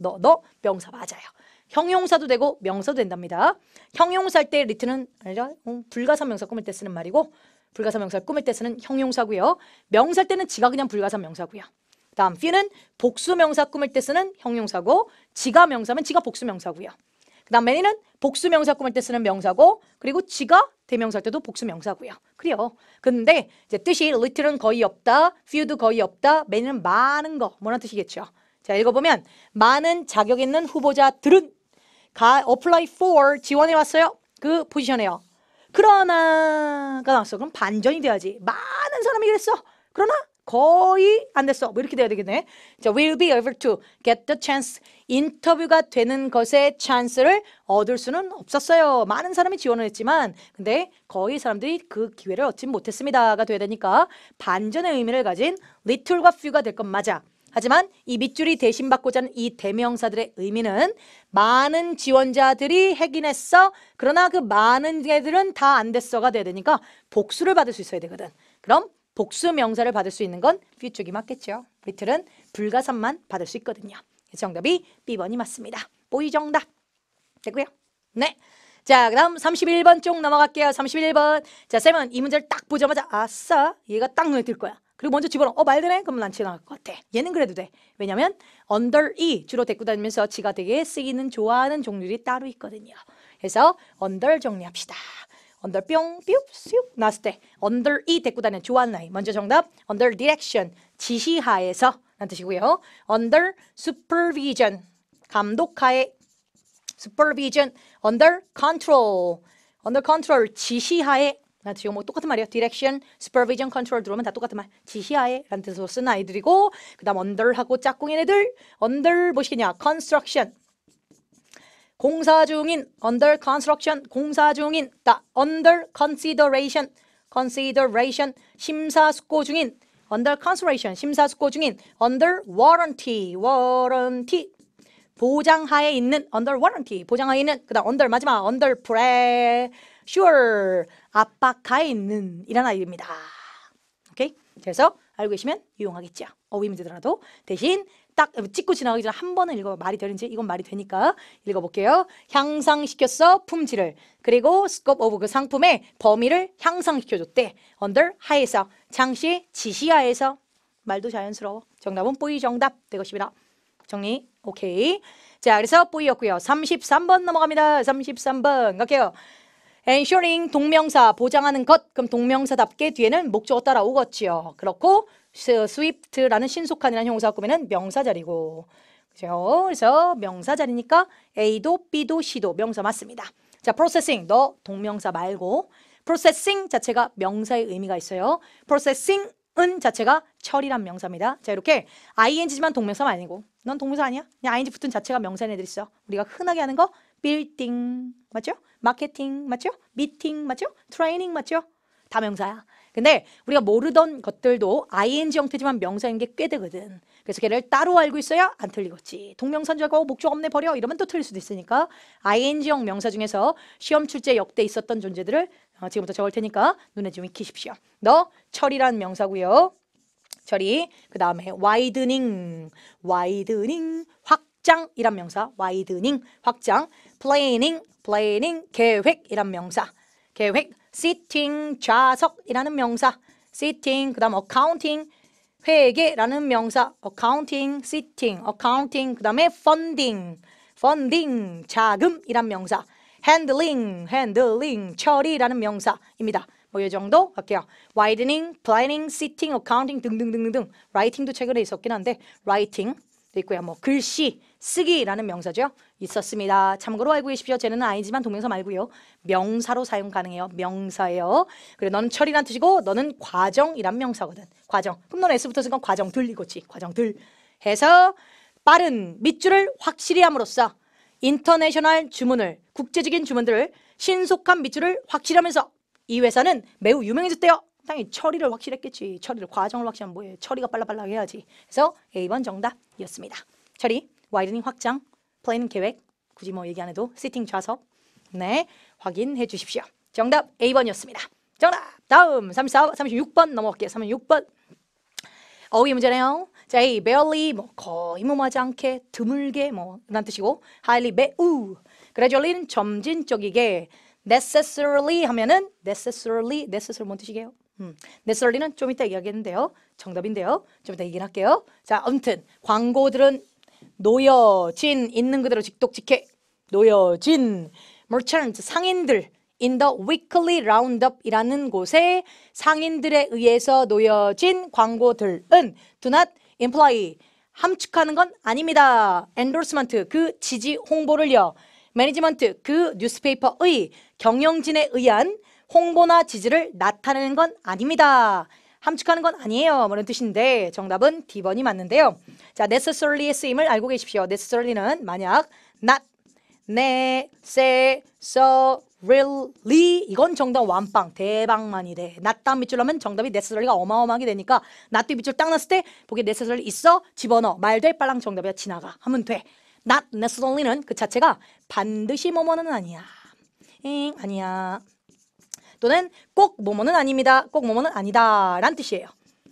명사 맞아요. 형용사도 되고 명사도 된답니다. 형용사 할 때 리트는 알죠? 불가사명사 꾸밀 때 쓰는 말이고 불가사명사를 꾸밀 때 쓰는 형용사고요. 명사 할 때는 지가 그냥 불가사명사고요. 다음 few는 복수명사 꾸밀 때 쓰는 형용사고 지가 명사면 지가 복수명사고요. 그 다음 many는 복수명사 꾸밀 때 쓰는 명사고 그리고 지가 대명사 할 때도 복수명사고요. 그래요. 근데 이제 뜻이 little은 거의 없다, few도 거의 없다, many는 많은 거 뭐라는 뜻이겠죠. 자, 읽어보면 많은 자격 있는 후보자들은 apply for 지원해 왔어요. 그 포지션에요. 그러나가 나왔어. 그럼 반전이 돼야지. 많은 사람이 그랬어. 그러나 거의 안 됐어. 뭐 이렇게 돼야 되겠네. 자, will be able to get the chance. 인터뷰가 되는 것의 찬스를 얻을 수는 없었어요. 많은 사람이 지원을 했지만 근데 거의 사람들이 그 기회를 얻지 못했습니다가 돼야 되니까 반전의 의미를 가진 little과 few가 될 건 맞아. 하지만 이 밑줄이 대신 받고자 하는 이 대명사들의 의미는 많은 지원자들이 하긴 했어. 그러나 그 많은 애들은 다 안 됐어가 돼야 되니까 복수를 받을 수 있어야 되거든. 그럼 복수 명사를 받을 수 있는 건 few 쪽이 맞겠죠. little은 불가산만 받을 수 있거든요. 정답이 B번이 맞습니다. 보이 정답. 됐고요. 네. 자, 그 다음 31번 쪽 넘어갈게요. 31번. 자, 쌤은 이 문제를 딱 보자마자 아싸 얘가 딱 눈에 띌 거야. 그리고 먼저 집어넣어. 말 되네? 그러면 난 지나갈 것 같아. 얘는 그래도 돼. 왜냐면 under E 주로 데리고 다니면서 지가 되게 쓰기는 좋아하는 종류들이 따로 있거든요. 그래서 under 정리합시다. under 뿅, 뿅, 쑥 나왔을 때 under E 데리고 다니는 좋아하는 아이. 먼저 정답 under direction 지시하에서 라는 뜻이고요. under supervision 감독하에 supervision under control 지시하에 라는 뜻이고 뭐 똑같은 말이에요. direction, supervision, control 들어오면 다 똑같은 말. 지시하에 라는 뜻으로 쓴 아이들이고 그 다음 under하고 짝꿍인 애들 under 뭐시겠냐 construction 공사 중인 under construction 공사 중인 다 under consideration consideration, 심사숙고 중인. under consideration, 심사숙고 중인. under warranty, warranty. 보장하에 있는, under warranty, 보장하에 있는. 그 다음 under 마지막, under pressure, 압박하에 있는 이란 아이입니다. 오케이? 그래서 알고 계시면 유용하겠죠. 어휘 문제더라도. 대신 딱 찍고 지나가기 전에 한 번은 읽어. 말이 되는지 이건 말이 되니까 읽어볼게요. 향상시켰어 품질을. 그리고 scope of 그 상품의 범위를 향상시켜줬대. under 하에서 장시 지시하에서. 말도 자연스러워. 정답은 뿌이 정답 되것입니다. 정리 오케이. 자 그래서 뿌이였고요. 33번 넘어갑니다. 33번 갈게요. ensuring 동명사 보장하는 것. 그럼 동명사답게 뒤에는 목적어 따라오겠지요. 그렇고 swift라는 신속한이라는 형용사 꾸미는 명사 자리고. 그죠? 그래서 명사 자리니까 A도 B도 C도 명사 맞습니다. 자, processing 너 동명사 말고 processing 자체가 명사의 의미가 있어요. processing은 자체가 처리란 명사입니다. 자, 이렇게 ing지만 동명사가 아니고 넌 동명사 아니야? 그냥 ing 붙은 자체가 명사인 애들 있어. 우리가 흔하게 하는 거 building 맞죠? 마케팅 맞죠? 미팅 맞죠? 트레이닝 맞죠? 다 명사야. 근데 우리가 모르던 것들도 ing 형태지만 명사인 게 꽤 되거든. 그래서 걔를 따로 알고 있어야 안 틀리겠지. 동명사인 줄 알고 목적 없네 버려 이러면 또 틀릴 수도 있으니까 ing형 명사 중에서 시험 출제 역대 있었던 존재들을 지금부터 적을 테니까 눈에 좀 익히십시오. 너 처리란 명사고요. 처리. 그 다음에 widening, widening 확장이란 명사. widening 확장. planning, planning 계획이란 명사. 계획. sitting 좌석이라는 명사. sitting 그 다음 accounting 회계라는 명사. accounting, sitting, accounting 그 다음에 funding, funding 자금이란 명사. handling, handling 처리라는 명사입니다. 뭐 이 정도 갈게요. widening, planning, sitting, accounting 등등등등. writing도 최근에 있었긴 한데 writing 있고요. 뭐 글씨, 쓰기라는 명사죠. 있었습니다. 참고로 알고 계십시오. 쟤는 아니지만 동명사 말고요. 명사로 사용 가능해요. 명사예요. 그래 너는 처리란 뜻이고 너는 과정이란 명사거든. 과정. 그럼 너는 S부터 쓰니까 과정들 이거지. 과정들 해서 빠른 밑줄을 확실히 함으로써 인터내셔널 주문을 국제적인 주문들을 신속한 밑줄을 확실히 하면서 이 회사는 매우 유명해졌대요. 당연히 처리를 확실했겠지. 처리를 과정을 확실하면 뭐해. 처리가 빨라빨라 해야지. 그래서 A번 정답이었습니다. 처리, 와이드닝 확장, 플래닝 계획, 굳이 뭐 얘기 안 해도 시팅 좌석. 네, 확인해 주십시오. 정답 A번이었습니다. 정답! 다음 36번 넘어갈게요. 36번. 어휘 문제네요. 자, A, barely, 뭐 거의 뭐하지 않게, 드물게, 뭐 라는 뜻이고 highly, 매우, gradually는 점진적이게, necessarily 하면은 necessarily 뭔 뜻이게요? necessarly는 좀 이따 얘기하겠는데요. 정답인데요. 좀 이따 얘기를 할게요. 자, 아무튼 광고들은 놓여진 있는 그대로 직독직해 놓여진 merchants 상인들 in the weekly roundup 이라는 곳에 상인들에 의해서 놓여진 광고들은 do not imply 함축하는 건 아닙니다. endorsement 그 지지 홍보를요. 매니지먼트 그 뉴스페이퍼의 경영진에 의한 홍보나 지지를 나타내는 건 아닙니다. 함축하는 건 아니에요. 뭐라는 뜻인데 정답은 D번이 맞는데요. 자, necessarly의 쓰임을 알고 계십시오. necessarly는 만약 not, necessarily 이건 정답 완빵 대박만이 돼. not 다음 밑줄 하면 정답이 necessarly가 어마어마하게 되니까 not 뒤 밑줄 딱 났을 때 보기에 necessarily 있어 집어넣어 말돼 빨랑 정답이야 지나가 하면 돼. not necessarly는 그 자체가 반드시 뭐뭐는 아니야. 아니야. 또는 꼭 뭐뭐는 아닙니다. 꼭 뭐뭐는 아니다 라는 뜻이에요.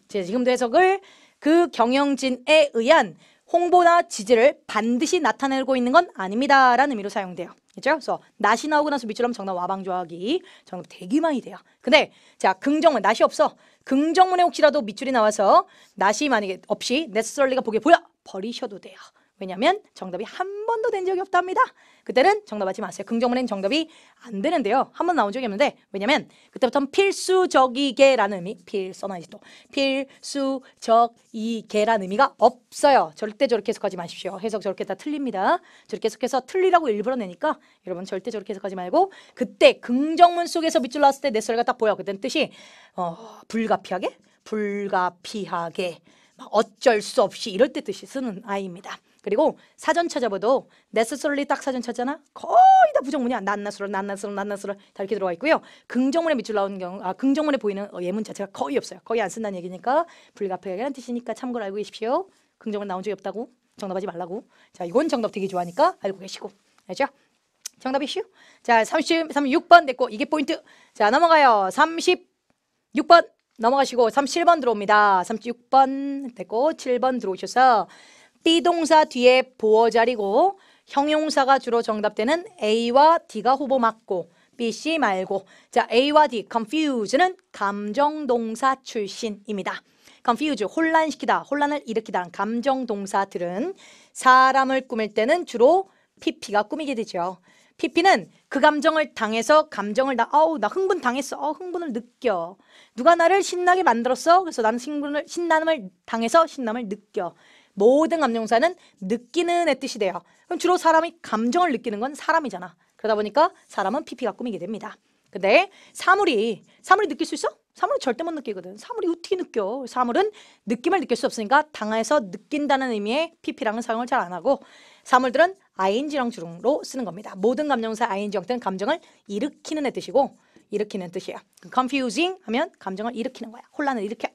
제가 지금도 해석을 그 경영진에 의한 홍보나 지지를 반드시 나타내고 있는 건 아닙니다 라는 의미로 사용돼요. 그렇죠? 그래서 낫이 나오고 나서 밑줄 하면 정답 와방조하기 정답 되게 많이 돼요. 근데 자 긍정문 낫이 없어. 긍정문에 혹시라도 밑줄이 나와서 낫이 만약에 없이 necessarly가 보기에 보여 버리셔도 돼요. 왜냐하면 정답이 한 번도 된 적이 없답니다. 그때는 정답 하지 마세요. 긍정문엔 정답이 안 되는데요. 한 번 나온 적이 없는데 왜냐면 그때부터는 필수적이게라는 의미 써놔야지 또 필수적이게라는 의미가 없어요. 절대 저렇게 해석하지 마십시오. 해석 저렇게 다 틀립니다. 저렇게 해석해서 틀리라고 일부러 내니까 여러분 절대 저렇게 해석하지 말고 그때 긍정문 속에서 밑줄 나왔을 때 necessary가 딱 보여. 그때는 뜻이 불가피하게 막 어쩔 수 없이 이럴 때 뜻이 쓰는 아이입니다. 그리고 사전 찾아봐도 necessarily 딱 사전 찾잖아. 거의 다 부정문이야. 낫낫으로 다 이렇게 들어가 있고요. 긍정문에 밑줄 나오는 경우, 긍정문에 보이는 예문 자체가 거의 없어요. 거의 안 쓴다는 얘기니까 불가피하게라는 뜻이니까 참고로 알고 계십시오. 긍정문 나온 적이 없다고 정답하지 말라고. 자, 이건 정답 되게 좋아하니까 알고 계시고, 알죠? 정답이 쉬우. 자, 36번 됐고 이게 포인트. 자, 넘어가요. 36번 넘어가시고 37번 들어옵니다. 36번 됐고 7번 들어오셔서 비동사 뒤에 보어 자리고 형용사가 주로 정답되는 A와 D가 후보 맞고 B, C 말고. 자, A와 D, confuse는 감정동사 출신입니다. confuse, 혼란시키다, 혼란을 일으키다 감정동사들은 사람을 꾸밀 때는 주로 PP가 꾸미게 되죠. PP는 그 감정을 당해서 감정을 나 흥분 당했어. 흥분을 느껴. 누가 나를 신나게 만들었어. 그래서 나는 신남을 당해서 신남을 느껴. 모든 감정사는 느끼는 의 뜻이 돼요. 그럼 주로 사람이 감정을 느끼는 건 사람이잖아. 그러다 보니까 사람은 PP가 꾸미게 됩니다. 근데 사물이 느낄 수 있어? 사물은 절대 못 느끼거든. 사물이 어떻게 느껴? 사물은 느낌을 느낄 수 없으니까 당해서 느낀다는 의미의 PP랑은 사용을 잘 안 하고 사물들은 ing랑 주로 쓰는 겁니다. 모든 감정사 ing 형태는 감정을 일으키는 의 뜻이고 일으키는 뜻이야. confusing 하면 감정을 일으키는 거야. 혼란을 일으켜.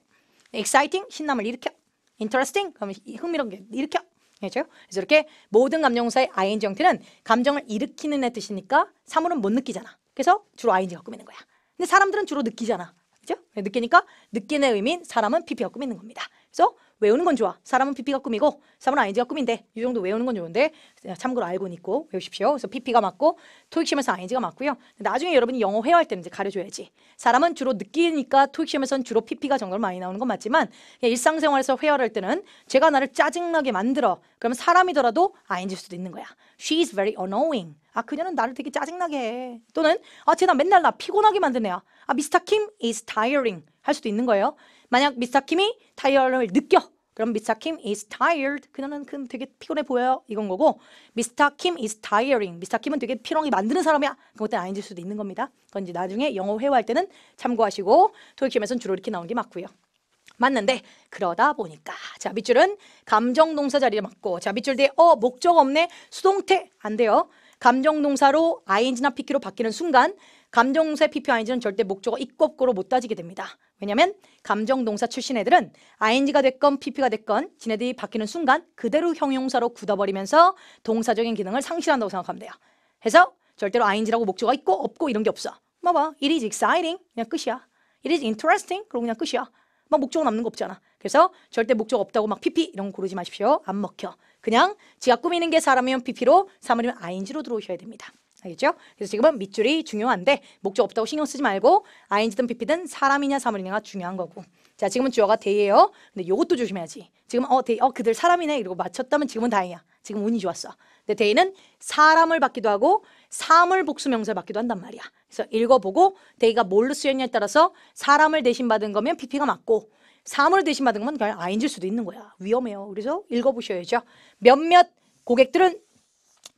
exciting 신남을 일으켜. interesting 그러면 흥미로운 게 일으켜. 그렇죠? 그래서 이렇게 모든 감정사의 ing 형태는 감정을 일으키는 의 뜻이니까 사물은 못 느끼잖아. 그래서 주로 ing가 꾸미는 거야. 근데 사람들은 주로 느끼잖아. 그죠? 느끼니까 느끼는 의미인 사람은 PP가 꾸미는 겁니다. 그래서 외우는 건 좋아. 사람은 PP가 꾸미고 사물은 ing가 꾸민대. 이 정도 외우는 건 좋은데 참고로 알고는 있고 외우십시오. 그래서 PP가 맞고 토익 시험에서 ing가 맞고요. 나중에 여러분이 영어 회화할 때는 이제 가려줘야지. 사람은 주로 느끼니까 토익 시험에서는 주로 PP가 정말 많이 나오는 건 맞지만 일상생활에서 회화를 할 때는 제가 나를 짜증나게 만들어. 그러면 사람이더라도 ing일 수도 있는 거야. She is very annoying. 그녀는 나를 되게 짜증나게 해. 또는 쟤는 맨날 나 피곤하게 만드는 애야. Mr. Kim is tiring. 할 수도 있는 거예요. 만약 Mr. Kim이 tired을 느껴. 그럼 Mr. Kim is tired. 그녀는 되게 피곤해 보여요. 이건 거고 Mr. Kim is tiring. Mr. Kim은 되게 피곤하게 만드는 사람이야. 그것 때문에 ing일 수도 있는 겁니다. 그건 이제 나중에 영어 회화할 때는 참고하시고 토익 시험에서는 주로 이렇게 나오는 게 맞고요. 맞는데 그러다 보니까 자 밑줄은 감정동사 자리에 맞고 자 밑줄 뒤에 목적 없네 수동태 안 돼요. 감정동사로 ing나 pp로 바뀌는 순간 감정동사의 pp, ing는 절대 목적어 있고 없고로 못 따지게 됩니다. 왜냐면 감정동사 출신 애들은 ing가 됐건 pp가 됐건 지네들이 바뀌는 순간 그대로 형용사로 굳어버리면서 동사적인 기능을 상실한다고 생각하면 돼요. 그래서 절대로 ing라고 목적어가 있고 없고 이런 게 없어. 봐봐. It is exciting. 그냥 끝이야. It is interesting. 그럼 그냥 끝이야. 막 목적어 남는 거 없잖아. 그래서 절대 목적 없다고 막 PP 이런 거 고르지 마십시오. 안 먹혀. 그냥 지가 꾸미는 게 사람이면 PP로 사물이면 ing로 들어오셔야 됩니다. 알겠죠? 그래서 지금은 밑줄이 중요한데 목적 없다고 신경 쓰지 말고 ing든 PP든 사람이냐 사물이냐가 중요한 거고. 자 지금은 주어가 they예요. 근데 요것도 조심해야지. 지금 they, 그들 사람이네 이러고 맞췄다면 지금은 다행이야. 지금 운이 좋았어. 근데 they는 사람을 받기도 하고 사물 복수 명사를 받기도 한단 말이야. 그래서 읽어보고 they가 뭘로 쓰였냐에 따라서 사람을 대신 받은 거면 PP가 맞고 사물을 대신 받은 건 그냥 ing일 수도 있는 거야. 위험해요. 그래서 읽어보셔야죠. 몇몇 고객들은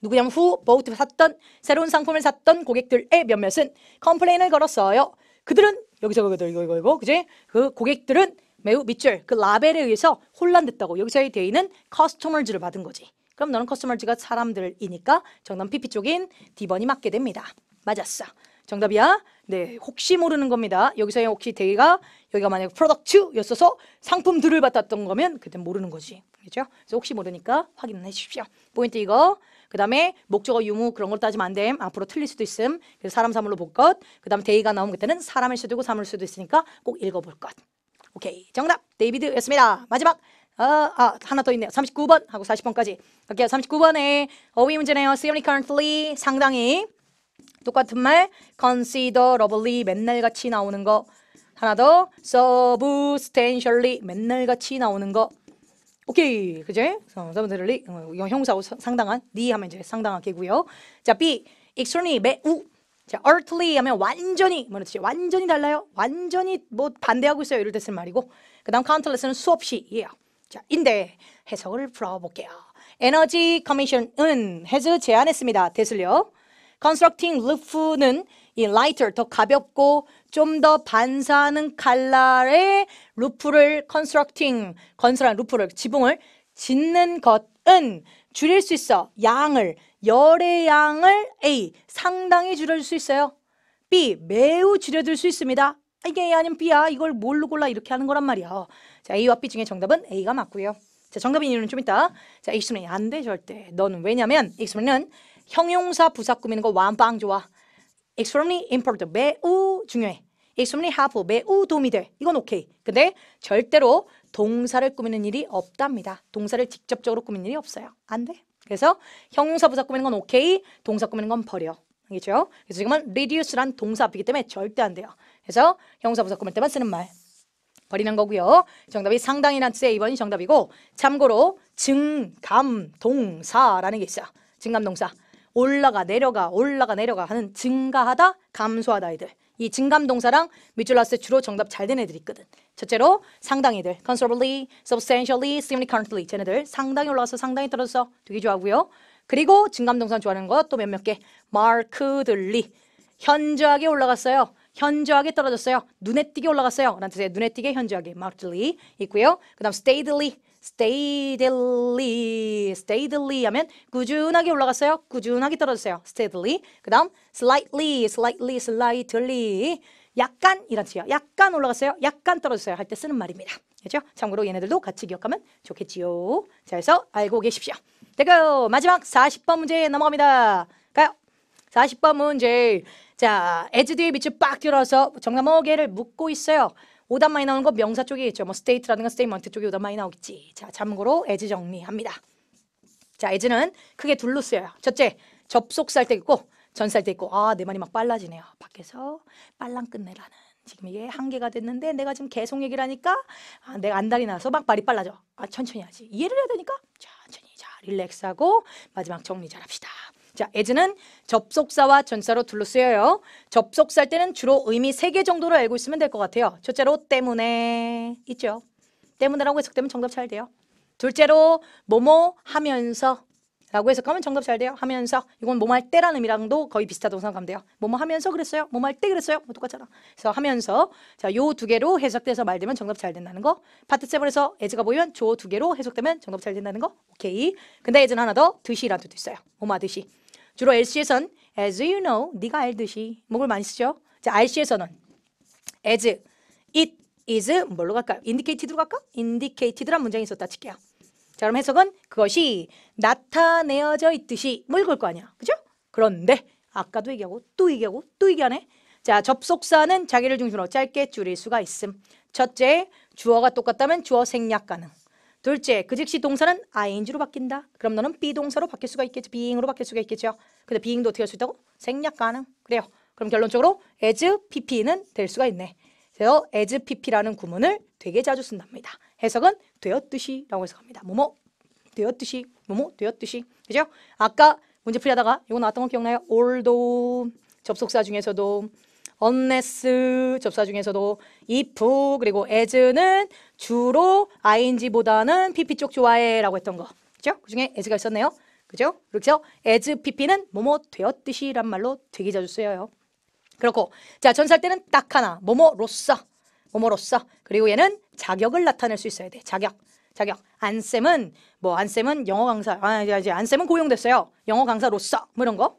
누구냐면 who bought 샀던 새로운 상품을 샀던 고객들의 몇몇은 컴플레인을 걸었어요. 그들은 여기서 이거 그지? 그 고객들은 매우 밑줄 그 라벨에 의해서 혼란됐다고. 여기서의 데이는 커스터머즈를 받은 거지. 그럼 너는 커스터머즈가 사람들이니까 정답 PP 쪽인 D번이 맞게 됩니다. 맞았어. 정답이야. 네, 혹시 모르는 겁니다. 여기서의 혹시 데이가 여기가 만약 프로덕트였어서 상품들을 받았던 거면 그땐 모르는 거지. 그렇죠? 그래서 혹시 모르니까 확인해 주십시오. 포인트 이거. 그 다음에 목적어 유무 그런 걸 따지면 안 됨. 앞으로 틀릴 수도 있음. 그래서 사람 사물로 볼 것. 그 다음에 데이가 나오면 그때는 사람일 수도 있고 사물일 수도 있으니까 꼭 읽어볼 것. 오케이. 정답 데이비드였습니다. 마지막 하나 더 있네요. 39번 하고 40번까지 갈게요. 39번에 어휘 문제네요. Seriously, currently 상당히 똑같은 말 considerably 맨날 같이 나오는 거. 하나 더 substantially 맨날 같이 나오는 거. 오케이, 그제? substantially 이거 형사고 상당한 니 하면 이제 상당하게고요. 자, B extremely 매우. 자, earthly 하면 완전히 뭐라 뜻이야? 완전히 달라요. 완전히 뭐 반대하고 있어요. 이럴 때 쓸 말이고. 그다음 countless는 수없이예요. 자, 인데 해석을 풀어볼게요. 에너지 커미션은 has 제안했습니다. 대슬려. constructing roof는 이 lighter 더 가볍고 좀 더 반사하는 칼날의 루프를 constructing 건설한 루프를 지붕을 짓는 것은 줄일 수 있어. 양을, 열의 양을 A, 상당히 줄여줄 수 있어요. B, 매우 줄여들 수 있습니다. 이게 A 아니면 B야. 이걸 뭘로 골라 이렇게 하는 거란 말이야. 자, A와 B 중에 정답은 A가 맞고요. 자, 정답인 이유는 좀 이따. 자, extremely 안 돼, 절대. 너는 왜냐면 extremely는 형용사 부사 꾸미는 거 완빵 좋아. extremely important, 매우 중요해. extremely helpful, 매우 도움이 돼. 이건 오케이. 근데 절대로 동사를 꾸미는 일이 없답니다. 동사를 직접적으로 꾸미는 일이 없어요. 안 돼. 그래서 형용사 부사 꾸미는 건 오케이, 동사 꾸미는 건 버려. 알겠죠? 그래서 지금은 reduce란 동사 앞이기 때문에 절대 안 돼요. 그래서 형용사 부사 꾸밀 때만 쓰는 말 버리는 거고요. 정답이 상당히란 뜻의 2번이 정답이고, 참고로 증감동사라는 게 있어요. 증감동사. 올라가 내려가 올라가 내려가 하는 증가하다 감소하다 애들. 이 증감동사랑 밑줄 나왔을 때 주로 정답 잘 된 애들이 있거든. 첫째로 상당히들 considerably, substantially, significantly 쟤네들 상당히 올라가서 상당히 떨어져서 되게 좋아하고요. 그리고 증감동사 좋아하는 거 또 몇몇 개 markedly 현저하게 올라갔어요. 현저하게 떨어졌어요. 눈에 띄게 올라갔어요. 라는 뜻의 눈에 띄게 현저하게 markedly 있고요. 그 다음 steadily 하면 꾸준하게 올라갔어요. 꾸준하게 떨어졌어요. steadily. 그 다음 slightly 약간 이란 뜻이에요. 약간 올라갔어요. 약간 떨어졌어요. 할 때 쓰는 말입니다. 그렇죠? 참고로 얘네들도 같이 기억하면 좋겠지요. 자, 그래서 알고 계십시오. 됐고 마지막 40번 문제 넘어갑니다. 가요. 40번 문제. 자, as 뒤에 밑줄 빡 들어서 정답 뭐게를 묻고 있어요. 오답 많이 나오는 거 명사 쪽에 있죠. 뭐 state라든가 statement 쪽에 오답 많이 나오겠지. 자, 참고로 as 정리합니다. 자, as는 크게 둘로 쓰여요. 첫째, 접속사 할 때 있고 전사 할 때 있고. 아, 내 말이 막 빨라지네요. 밖에서 빨랑 끝내라는. 지금 이게 한계가 됐는데 내가 지금 계속 얘기를 하니까 내가 안달이 나서 막 말이 빨라져. 천천히 하지. 이해를 해야 되니까 천천히. 자, 릴렉스하고 마지막 정리 잘합시다. 자, as는 접속사와 전사로 둘로 쓰여요. 접속사 할 때는 주로 의미 3개 정도로 알고 있으면 될 것 같아요. 첫째로 때문에 있죠. 때문에라고 해석되면 정답 잘 돼요. 둘째로 뭐뭐 하면서 라고 해석하면 정답 잘 돼요. 하면서. 이건 뭐뭐 할 때라는 의미랑도 거의 비슷하다고 생각하면 돼요. 뭐뭐 하면서 그랬어요. 뭐뭐 할 때 그랬어요. 뭐 똑같잖아. 그래서 하면서. 자, 요 두 개로 해석돼서 말되면 정답 잘 된다는 거. 파트 7에서 as가 보이면 조 두 개로 해석되면 정답 잘 된다는 거. 오케이. 근데 as는 하나 더 듯이라는 뜻도 있어요. 뭐뭐 하듯이. 주로 LC에선 as you know, 네가 알듯이 뭐를 많이 쓰죠. 자, RC에서는 as, it is 뭘로 갈까요? indicated로 갈까? indicated란 문장이 있었다 칠게요. 자, 그럼 해석은 그것이 나타내어져 있듯이 뭘 걸 거 아니야. 그죠? 그런데 아까도 얘기하고 또 얘기하고 또 얘기하네. 자, 접속사는 자기를 중심으로 짧게 줄일 수가 있음. 첫째, 주어가 똑같다면 주어 생략 가능. 둘째, 그 즉시 동사는 ing로 바뀐다. 그럼 너는 be동사로 바뀔 수가 있겠죠. being으로 바뀔 수가 있겠죠. 근데 being도 어떻게 할 수 있다고? 생략 가능. 그래요. 그럼 결론적으로 as pp는 될 수가 있네. 그래서 as pp라는 구문을 되게 자주 쓴답니다. 해석은 되었듯이 라고 해석합니다. 뭐뭐 되었듯이, 뭐뭐 되었듯이. 그죠? 아까 문제 풀이하다가 이거 나왔던 거 기억나요? although 접속사 중에서도 unless 접사 중에서도 if 그리고 as는 주로 ing보다는 pp 쪽 좋아해 라고 했던 거. 그죠? 그 중에 as가 있었네요. 그죠? 그렇죠? as pp는 뭐뭐 되었듯이 란 말로 되게 자주 쓰여요. 그렇고 자, 전사할 때는 딱 하나 뭐뭐로써 뭐뭐로써. 그리고 얘는 자격을 나타낼 수 있어야 돼. 자격. 안쌤은 영어 강사. 안쌤은 고용됐어요. 영어 강사로서 뭐 이런 거.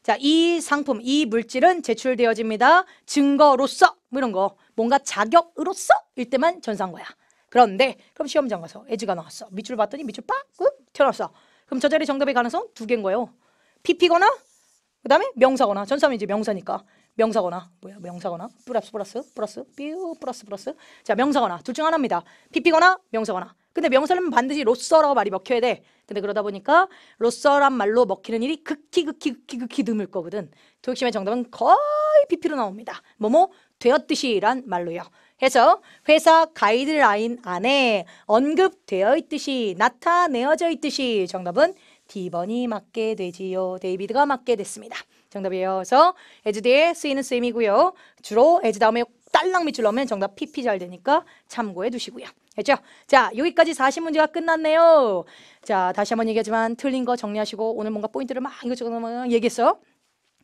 자, 이 상품, 이 물질은 제출되어집니다. 증거로서 뭐 이런 거. 뭔가 자격으로서 일 때만 전사한 거야. 그런데 그럼 시험장 가서 as가 나왔어. 밑줄 봤더니 밑줄 빡 튀어나왔어. 그럼 저 자리 정답의 가능성 2개인 거예요. pp거나 그 다음에 명사거나. 전사면이지 명사니까. 명사거나 명사거나 플러스 자, 명사거나 둘 중 하나입니다. pp거나 명사거나. 근데 명사는 반드시 로서라고 말이 먹혀야 돼. 근데 그러다 보니까 로서란 말로 먹히는 일이 극히 드물 거거든. 토익시험의 정답은 거의 pp로 나옵니다. 뭐뭐 되었듯이란 말로요. 해서 회사 가이드라인 안에 언급되어 있듯이 나타내어져 있듯이 정답은 D번이 맞게 되지요. 데이비드가 맞게 됐습니다. 정답이어서 as 뒤에 쓰이는 쓰임이고요. 주로 as 다음에 딸랑 밑줄 넣으면 정답 PP 잘 되니까 참고해 두시고요. 됐죠? 자, 여기까지 40문제가 끝났네요. 자, 다시 한번 얘기하지만 틀린 거 정리하시고 오늘 뭔가 포인트를 막 이것저것 얘기했어.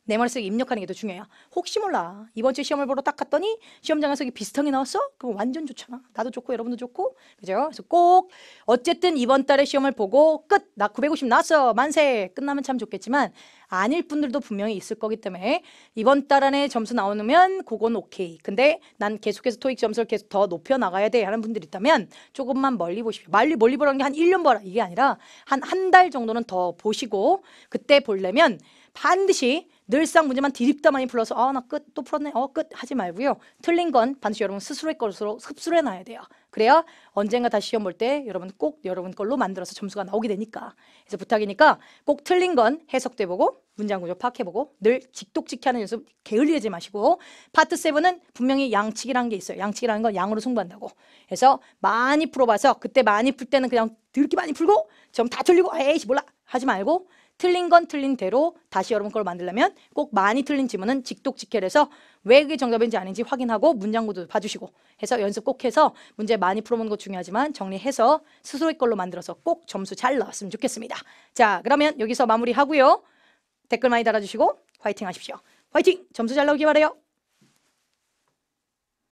내 머릿속에 입력하는 게 더 중요해요. 혹시 몰라. 이번 주 시험을 보러 딱 갔더니 시험장에서 이게 비슷한 게 나왔어? 그럼 완전 좋잖아. 나도 좋고 여러분도 좋고. 그죠? 그래서 꼭 어쨌든 이번 달에 시험을 보고 끝! 나 950 나왔어. 만세! 끝나면 참 좋겠지만 아닐 분들도 분명히 있을 거기 때문에 이번 달 안에 점수 나오면 그건 오케이. 근데 난 계속해서 토익 점수를 계속 더 높여 나가야 돼 하는 분들 있다면 조금만 멀리 보십시오. 멀리 보라는 게 한 1년 보라. 이게 아니라 한 달 정도는 더 보시고 그때 보려면 반드시 늘상 문제만 디립다 많이 풀어서 나 끝 또 풀었네 끝 하지 말고요. 틀린 건 반드시 여러분 스스로의 것으로 흡수를 해놔야 돼요. 그래야 언젠가 다시 시험 볼 때 여러분 꼭 여러분 걸로 만들어서 점수가 나오게 되니까. 그래서 부탁이니까 꼭 틀린 건 해석돼 보고 문장 구조 파악해보고 늘 직독직해 하는 연습 게을리하지 마시고 파트 7은 분명히 양측이라는 게 있어요. 양측이라는 건 양으로 승부한다고. 그래서 많이 풀어봐서 그때 많이 풀 때는 그냥 드럽게 많이 풀고 점 다 틀리고 에이씨 몰라 하지 말고 틀린 건 틀린 대로 다시 여러분 걸 만들려면 꼭 많이 틀린 지문은 직독직해해서 왜 그게 정답인지 아닌지 확인하고 문장구도 봐주시고 해서 연습 꼭 해서 문제 많이 풀어보는 거 중요하지만 정리해서 스스로의 걸로 만들어서 꼭 점수 잘 나왔으면 좋겠습니다. 자, 그러면 여기서 마무리하고요. 댓글 많이 달아주시고 화이팅 하십시오. 화이팅! 점수 잘 나오기 바라요.